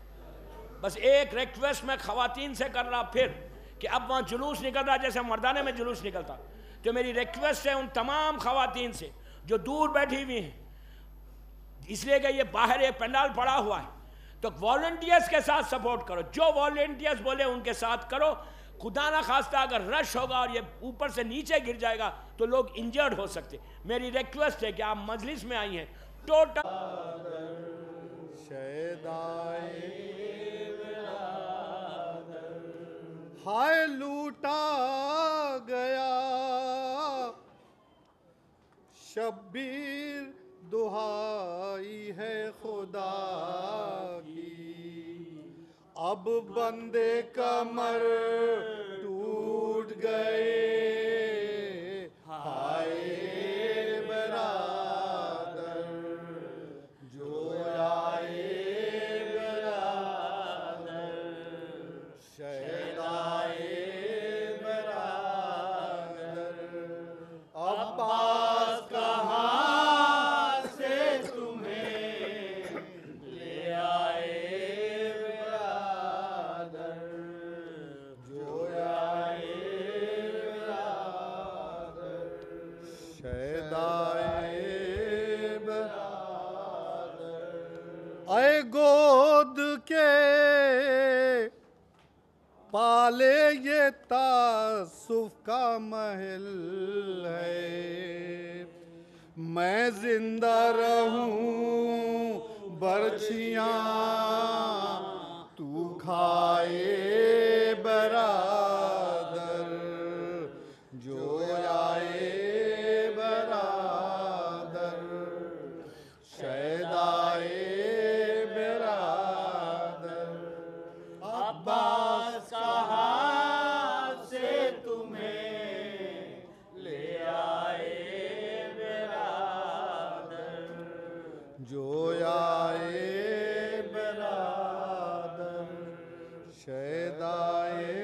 بس ایک ریکویسٹ میں خواتین سے کر رہا پھر کہ اب وہاں جلوس نکل رہا جیسے مردانے میں جلوس نکلتا. تو میری ریکویسٹ ہے ان تمام خواتین سے جو دور بیٹھی ہوئی ہیں, اس لیے کہ یہ باہر ایک پنڈال پڑا ہوا ہے, تو والنٹیئرز کے ساتھ سپورٹ کرو. جو والنٹیئرز بولے ان کے ساتھ کرو. خدا نہ خواستہ اگر رش ہوگا اور یہ اوپر سے نیچے گر جائے گا تو لوگ انجرڈ ہو سکتے. میری ریکویسٹ ہے کہ آپ مجلس میں آئی ہیں ٹوٹل ہائے لوٹا گیا شبیر دہائی ہے خدا کی. اب بندے کمر ٹوٹ گئے ہائے برادر جو آئے برادر شہدائے برادر. عباس کہاں سے تمہیں لے آئے برادر جو آئے برادر شہدائے برادر. اے گود کے پالے یہ تعصف کا محل ہے. میں زندہ رہوں برچھیاں تو کھائے برادر جو آئے برادر شہدائے برادر. عباس کہاں سے تمہیں لے آئے برادر جو آئے برادر شہدائے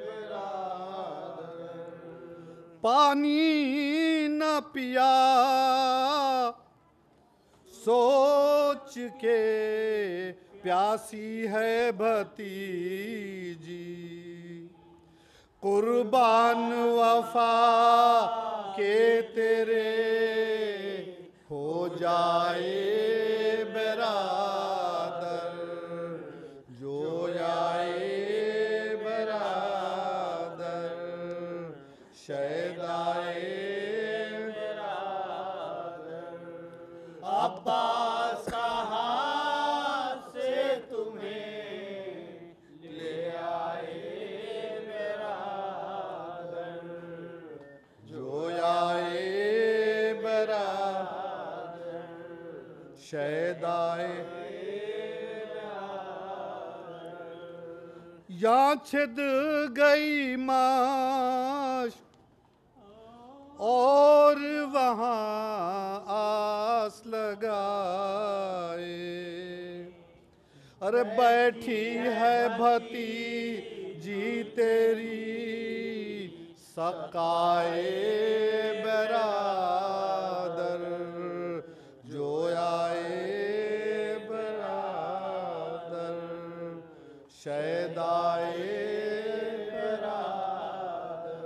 برادر. پانی نہ پیا سوچ کے پیاسی ہے بھتیجی. قربان وفا کے تیرے ہو جائے برادر جو آئے برادر شہدائے برادر. عباس کہاں سے تمہیں لے آئے برادر جو آئے برادر شہدائے یہاں چھد گئی ماش اور وہاں آس لگائے. ارے بیٹھی ہے بھتیجی تیری سقائے برادر جو آئے برادر شہدائے برادر.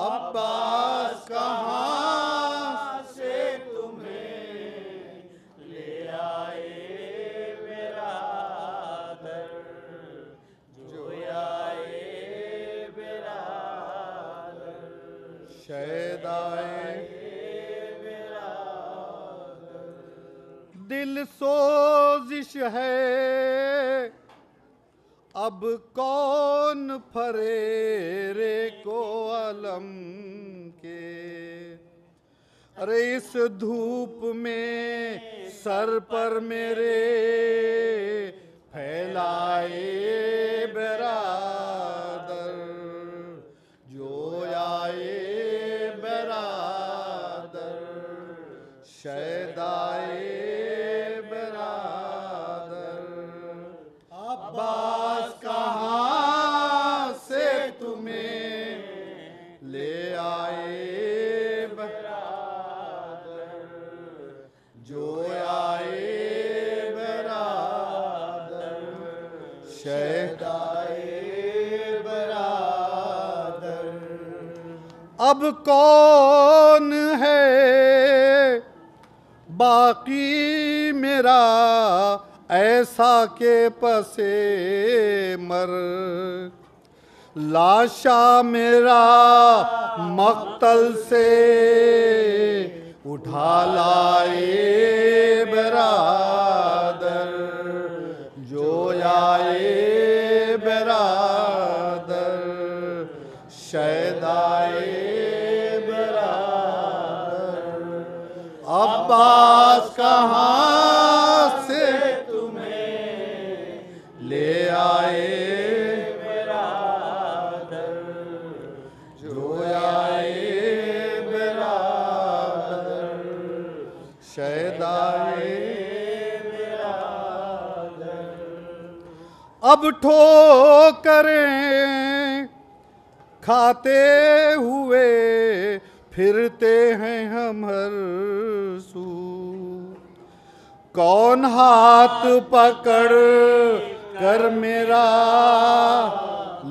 عباس کہاں سے تمہیں لے آئے برادر جو آئے برادر شہدائے برادر. دل سوزش ہے اب کون پھریرے کو علم کے. ارے اس دھوپ میں سر پر میرے پھیلائے برادر جو آئے برادر شہدائے برادر. عباس کہاں سے تمہیں اب کون ہے باقی میرا ایسا کہ پسے مر لاشا میرا مقتل سے اٹھا لائے برادر جو آئے برادر شیدائے برادر عباس کہاں سے تمہیں لے آئے اب ٹھوکریں کھاتے ہوئے پھرتے ہیں ہم ہر سو کون ہاتھ پکڑ کر میرا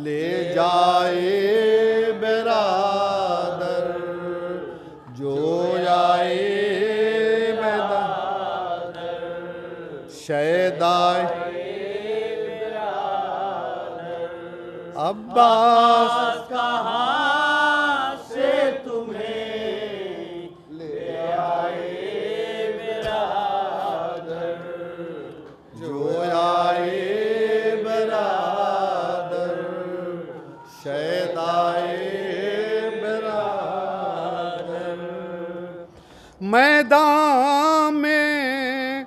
لے جائے برادر جو آئے برادر شیدائے عباس کہاں سے تمہیں لے آئے برادر جو آئے برادر شیدائے برادر میدان میں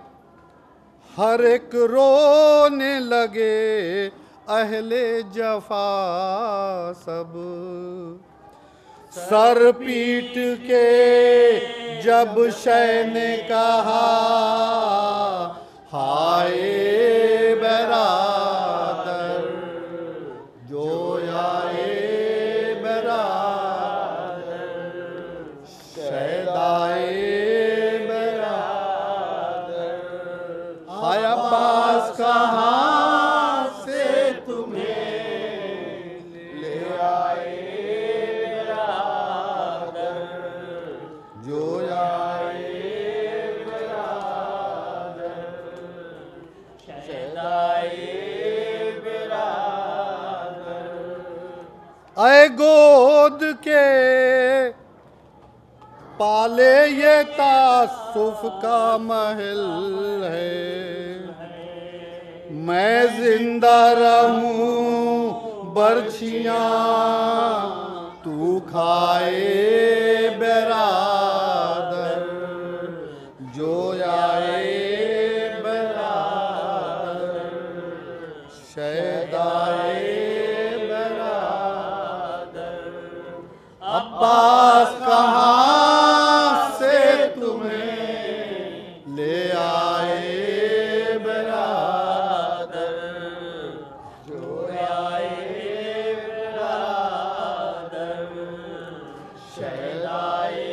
ہر ایک رونے لگے اہل جفا سب سر پیٹ کے جب شے نے کہا ہائے برادر جو آئے برادر شیدائے برادر ہائے عباس کہاں اے گود کے پالے یہ تعصف کا محل ہے میں زندہ رہوں برچھیاں تو کھائے برادر جو آئے برادر شیدائے عباس کہاں سے تمہیں لے آئے برادر جو آئے برادر شیدائے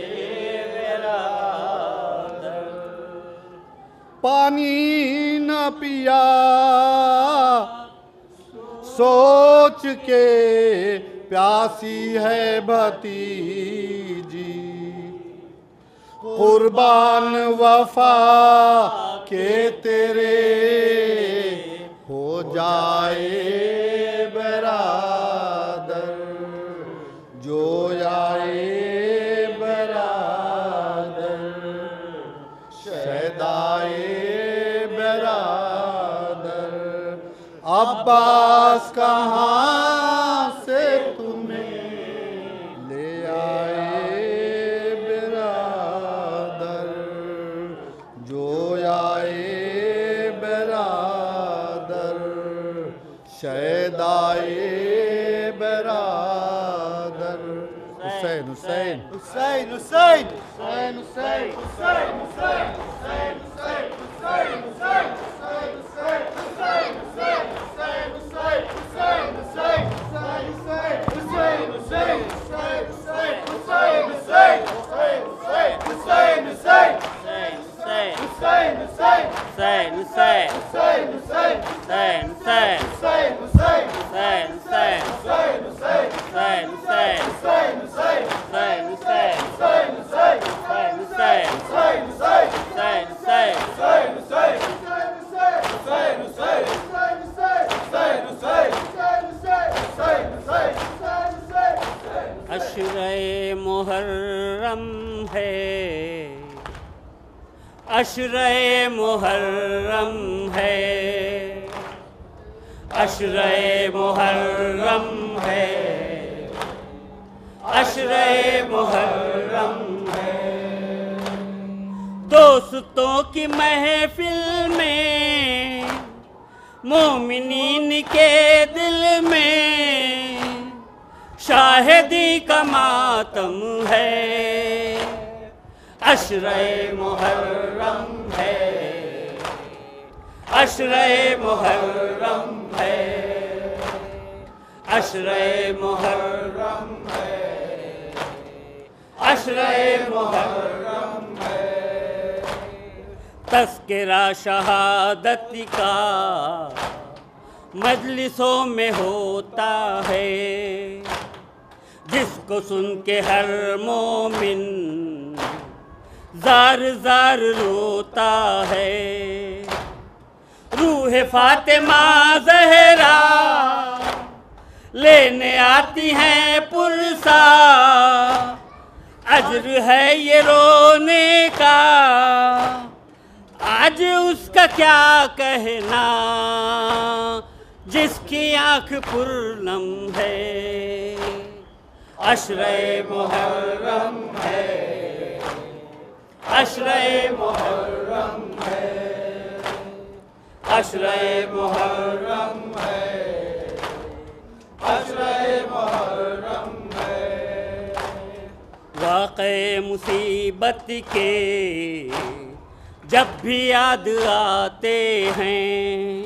برادر پانی نہ پیا سوچ کے پیاسی ہے بھتیجی قربان وفا کے تیرے ہو جائے برادر جو آئے برادر شیدائے برادر عباس کہاں شیدائے برادر حسین حسین حسین حسین حسین حسین حسین حسین حسین حسین ہے، عشرۂ محرم ہے، عشرۂ محرم ہے، عشرۂ محرم ہے۔ دوستوں کی محفل میں، مومنین کے دل میں، شاہدی کا ماتم ہے، عشرۂ محرم ہے، عشرۂ محرم ہے، عشرۂ محرم ہے، عشرۂ محرم ہے۔ تذکرہ شہادت کا مجلسوں میں ہوتا ہے، جس کو سن کے ہر مومن زار زار روتا ہے۔ روح فاطمہ زہرا لینے آتی ہیں پرسا، اجر ہے یہ رونے کا، آج اس کا کیا کہنا، جس کی آنکھ پرنم ہے، عشرۂ محرم ہے، عشرۂ محرم ہے، عشرۂ محرم ہے، عشرۂ محرم ہے۔ واقع مصیبت کے جب بھی یاد آتے ہیں،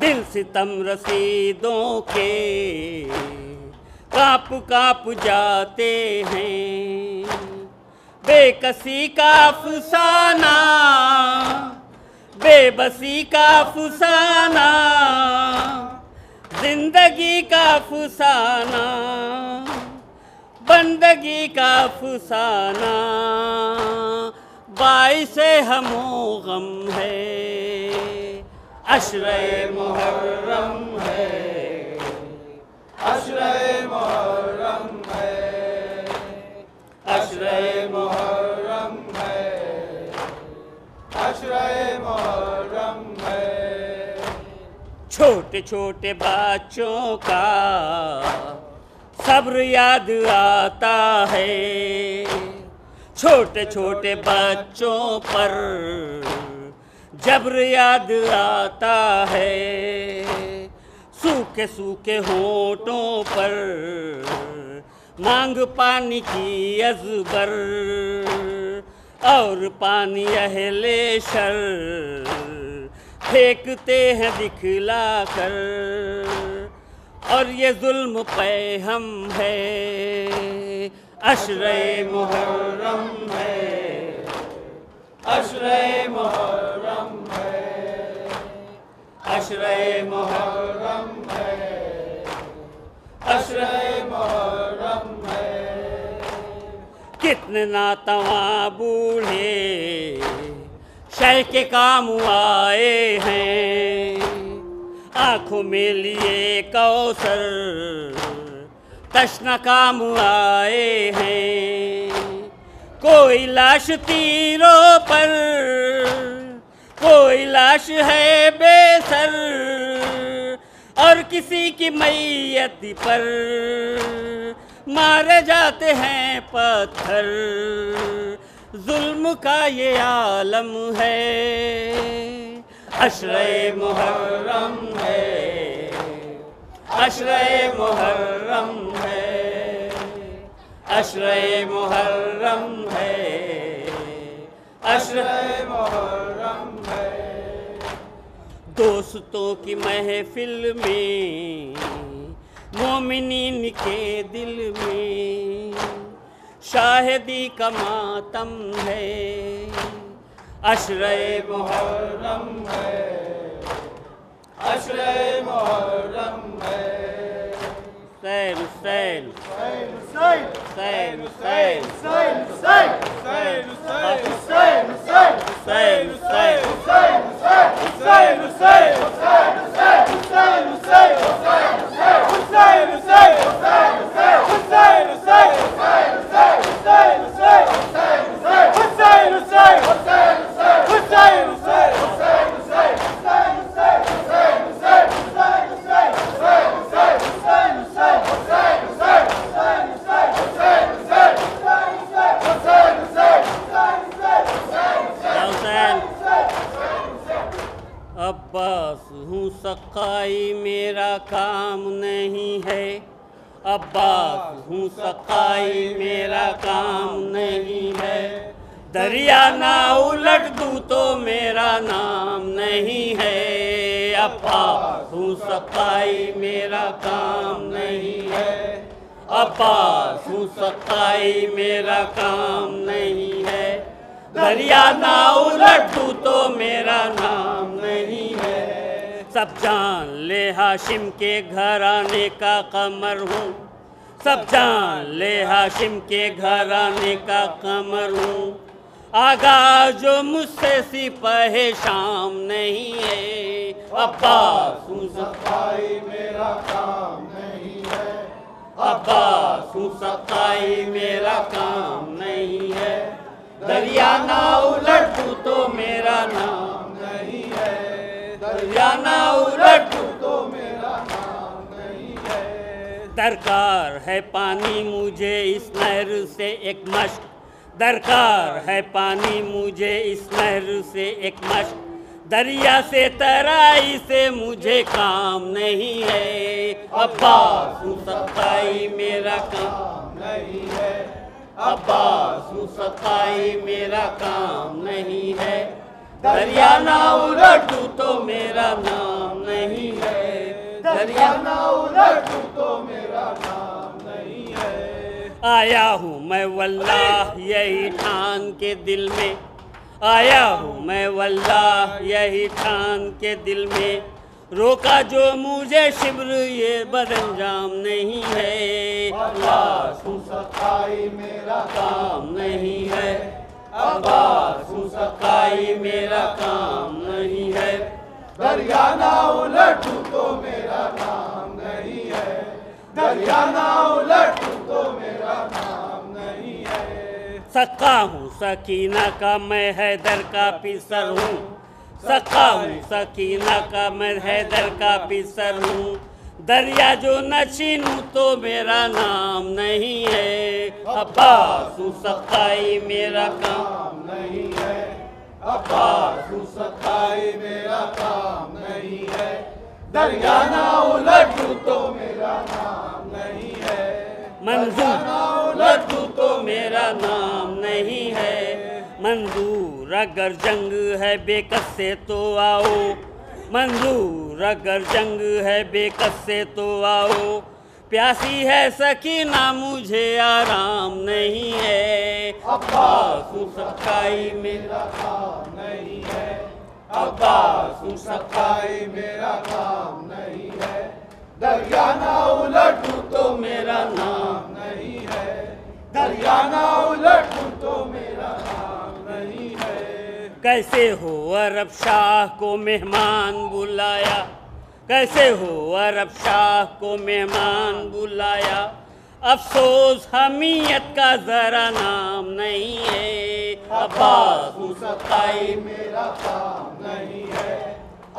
دل ستم رسیدوں کے کانپ کانپ جاتے ہیں۔ بے کسی کا افسانہ، بے بسی کا افسانہ، زندگی کا افسانہ، بندگی کا افسانہ، باعث ہم و غم ہے، عشرۂ محرم ہے، عشرۂ محرم ہے، عشرۂ محرم ہے، عشرۂ محرم ہے۔ چھوٹے چھوٹے بچوں کا صبر یاد آتا ہے، چھوٹے چھوٹے بچوں پر جبر یاد آتا ہے۔ سوکھے سوکھے ہونٹوں پر مانگ پانی کی ازبر، اور پانی اہل شر پھینکتے ہیں دکھلا کر، اور یہ ظلم پہ ہم ہے، عشرۂ محرم ہے، عشرۂ محرم ہے، عشرۂ محرم ہے، عشرۂ محرم ہے۔ کتنے ناتواں بوڑھے شیخ کے کام آئے ہیں، آنکھوں میں لیے کوثر تشنہ کام آئے ہیں۔ کوئی لاش تیروں پر، کوئی لاش ہے بے سر، اور کسی کی میت پر مارے جاتے ہیں پتھر۔ ظلم کا یہ عالم ہے، عشرۂ محرم ہے، عشرۂ محرم ہے، عشرۂ محرم ہے، عشرۂ محرم ہے۔ دوستوں کی محفل میں، مومنین کے دل میں، شاہدی کا ماتم ہے، عشرۂ محرم ہے، عشرۂ محرم ہے۔ سیل سیل سیل سیل سیل سیل سیل ہوں سقائی میرا کام نہیں ہے، عباس ہوں سقائی میرا کام نہیں ہے، دریا نہ الٹ دوں تو میرا نام نہیں ہے، عباس ہوں سقائی میرا کام نہیں ہے، عباس ہوں سقائی میرا کام نہیں ہے، دریا نہ الٹ دوں تو میرا نام نہیں ہے، سب جان لے ہاشم کے گھرانے کا قمر ہوں، سب جان لے ہاشم کے گھرانے کا قمر ہوں، آگاہ جو مجھ سے سپہ شام نہیں ہے، عباس ہوں سقائی میرا کام نہیں ہے، عباس ہوں سقائی میرا کام نہیں ہے، دریا نہ الٹ دوں تو میرا نام نہیں ہے، دریا نہ الٹ دوں تو میرا نام نہیں ہے، درکار ہے پانی مجھے اس نہر سے ایک مشق، درکار ہے پانی مجھے اس نہر سے ایک مشق، دریا سے ترائی سے مجھے کام نہیں ہے، عباس ہوں سقائی میرا کام نہیں ہے، عباس ہوں سقائی میرا کام نہیں ہے، دریا نہ الٹ دوں تو میرا نام نہیں ہے، دریا نہ الٹ دوں تو میرا نام نہیں ہے، آیا ہوں میں واللہ یہی ٹھان کے دل میں، آیا ہوں میں واللہ یہی ٹھان کے دل میں، روکا جو مجھے شبر یہ بد انجام نہیں ہے، عباس ہوں سقائی میرا کام نہیں ہے، عباس ہوں سقائی میرا کام نہیں ہے، دریا نہ الٹ دوں تو میرا نام نہیں ہے، دریا نہ الٹ دوں تو میرا نام نہیں ہے، سقا ہوں سکینہ کا میں حیدر کا پسر ہوں، سقا ہوں سکینہ کا میں حیدر کا پسر ہوں، دریا جو نہ چھینوں تو میرا نام نہیں ہے، عباس ہوں سقائی میرا کام نہیں ہے، عباس ہوں سقائی میرا کام نہیں ہے، دریا نہ الٹ دوں تو میرا نام نہیں ہے، منظور نہ الٹ دوں تو میرا نام نہیں ہے، منظور اگر جنگ ہے بے کس سے تو آؤ، منظور اگر جنگ ہے بے کس سے تو آؤ، پیاسی ہے سکینہ مجھے آرام نہیں ہے، عباس ہوں سقائی میرا کام نہیں ہے، عباس ہوں سقائی میرا کام نہیں ہے، دریا نہ الٹ دوں تو میرا نام نہیں ہے، دریا نہ الٹ دوں تو میرا نام نہیں ہے، کیسے ہو عرب شاہ کو مہمان بلایا، کیسے ہو عرب شاہ کو مہمان بلایا، افسوس حمیت کا ذرا نام نہیں ہے، عباس ہوں سقائی میرا کام نہیں ہے،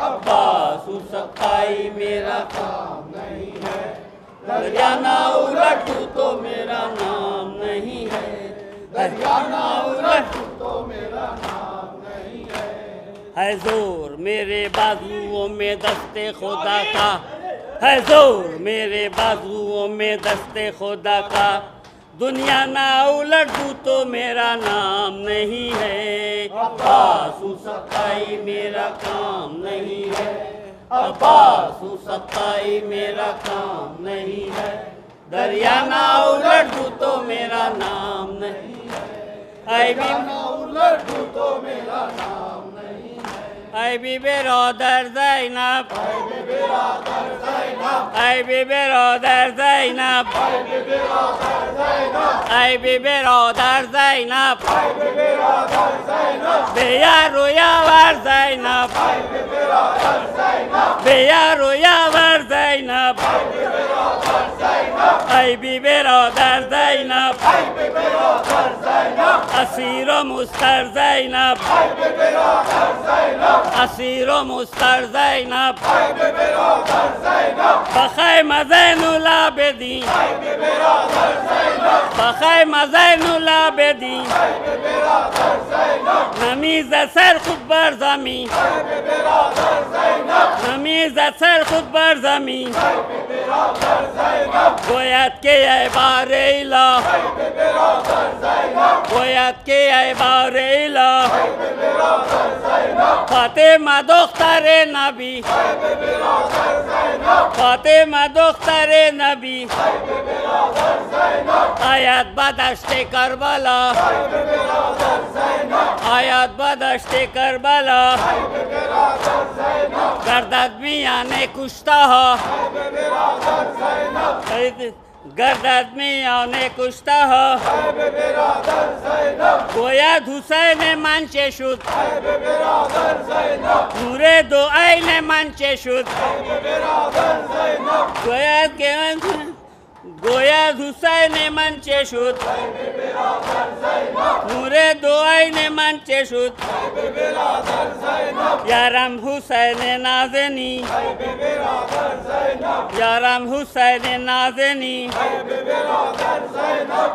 عباس ہوں سقائی میرا کام نہیں ہے، دریا نہ الٹ دوں تو میرا نام نہیں ہے، دریا نہ الٹ دوں تو میرا نام نہیں ہے زور میرے بازوؤں میں دست خدا کا، ہے زور میرے بازوؤں میں دست خدا کا، دنیا نہ الٹ دوں تو میرا نام نہیں ہے، عباس ہوں سقائی میرا کام نہیں ہے، عباس ہوں سقائی میرا کام نہیں ہے، دریا نہ الٹ دوں تو میرا نام نہیں ہے، اے بی نہ الٹ دوں تو میرا نام نہیں ہے، اے بی برادر زینب، اے بی برادر زینب، اے بی برادر زینب، اے بی برادر زینب، اے بی برادر زینب، اے بی برادر زینب، بیارو یاور زینب، اے بی برادر زینب، بیارو یاور زینب، اے بی برادر زینب، ای بی برادر زینب اسیر و مستر زینب اسیر و مستر زینب بخیم زین العابدین بخیم زین العابدین نمیزد سر خود بر زمین نمیزد سر خود بر زمین گوید که ای بار اله گوید که ای بار اله فاطمه دختر نبی فاطمه دختر نبی آید بدشت کربلا آید بدشت کربلا گردد میان کشته ها گردد میان کشته ها گوید حسین من چه شد نور دو عین من چه شد گوید که گوید حسین من چه شد نور دو عین من چه شد یارم حسین نازنی یارم حسین نازنی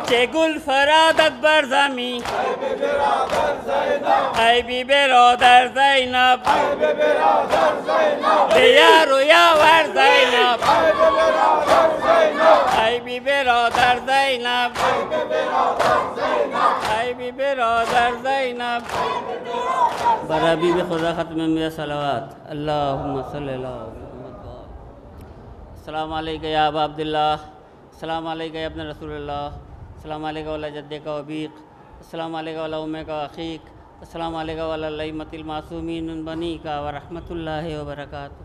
چه گل فرادت بر زمین ای بی برادر زینب بیار و یاور زینب ای بی برادر زینب ای بی برادر زینب بر حبیب خدا ختم انبیاء صلوات اللہم صلی اللہ السلام علیکہ یا ابا عبداللہ السلام علیکہ یا ابن رسول اللہ السلام علیکہ وعلی جدک و ابیک السلام علیکہ وعلی امک و اخیک السلام علیکہ وعلی الائمۃ المعصومین من بنیک ورحمۃ اللہ وبرکاتہ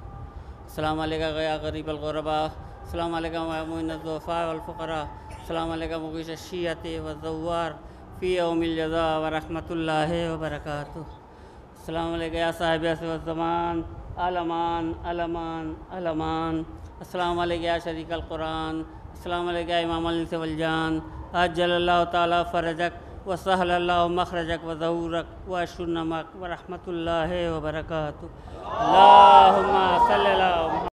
السلام علیکہ یا غریب الغرباء السلام علیکم معین الضعفاء والفقراء السلام علیکم مغیث الشیعۃ والزوار فی یوم الجزاء ورحمۃ اللہ وبرکاتہ السلام علیکم یا صاحب عصر الزمان علمان علمان علمان السلام علیکم یا شریک القرآن السلام علیکم یا امام الانس والجان عجل اللہ تعالی فرجک وسہل اللہ مخرجک وظہورک واشر نمک ورحمۃ اللہ وبرکاتہ اللہم صلی اللہ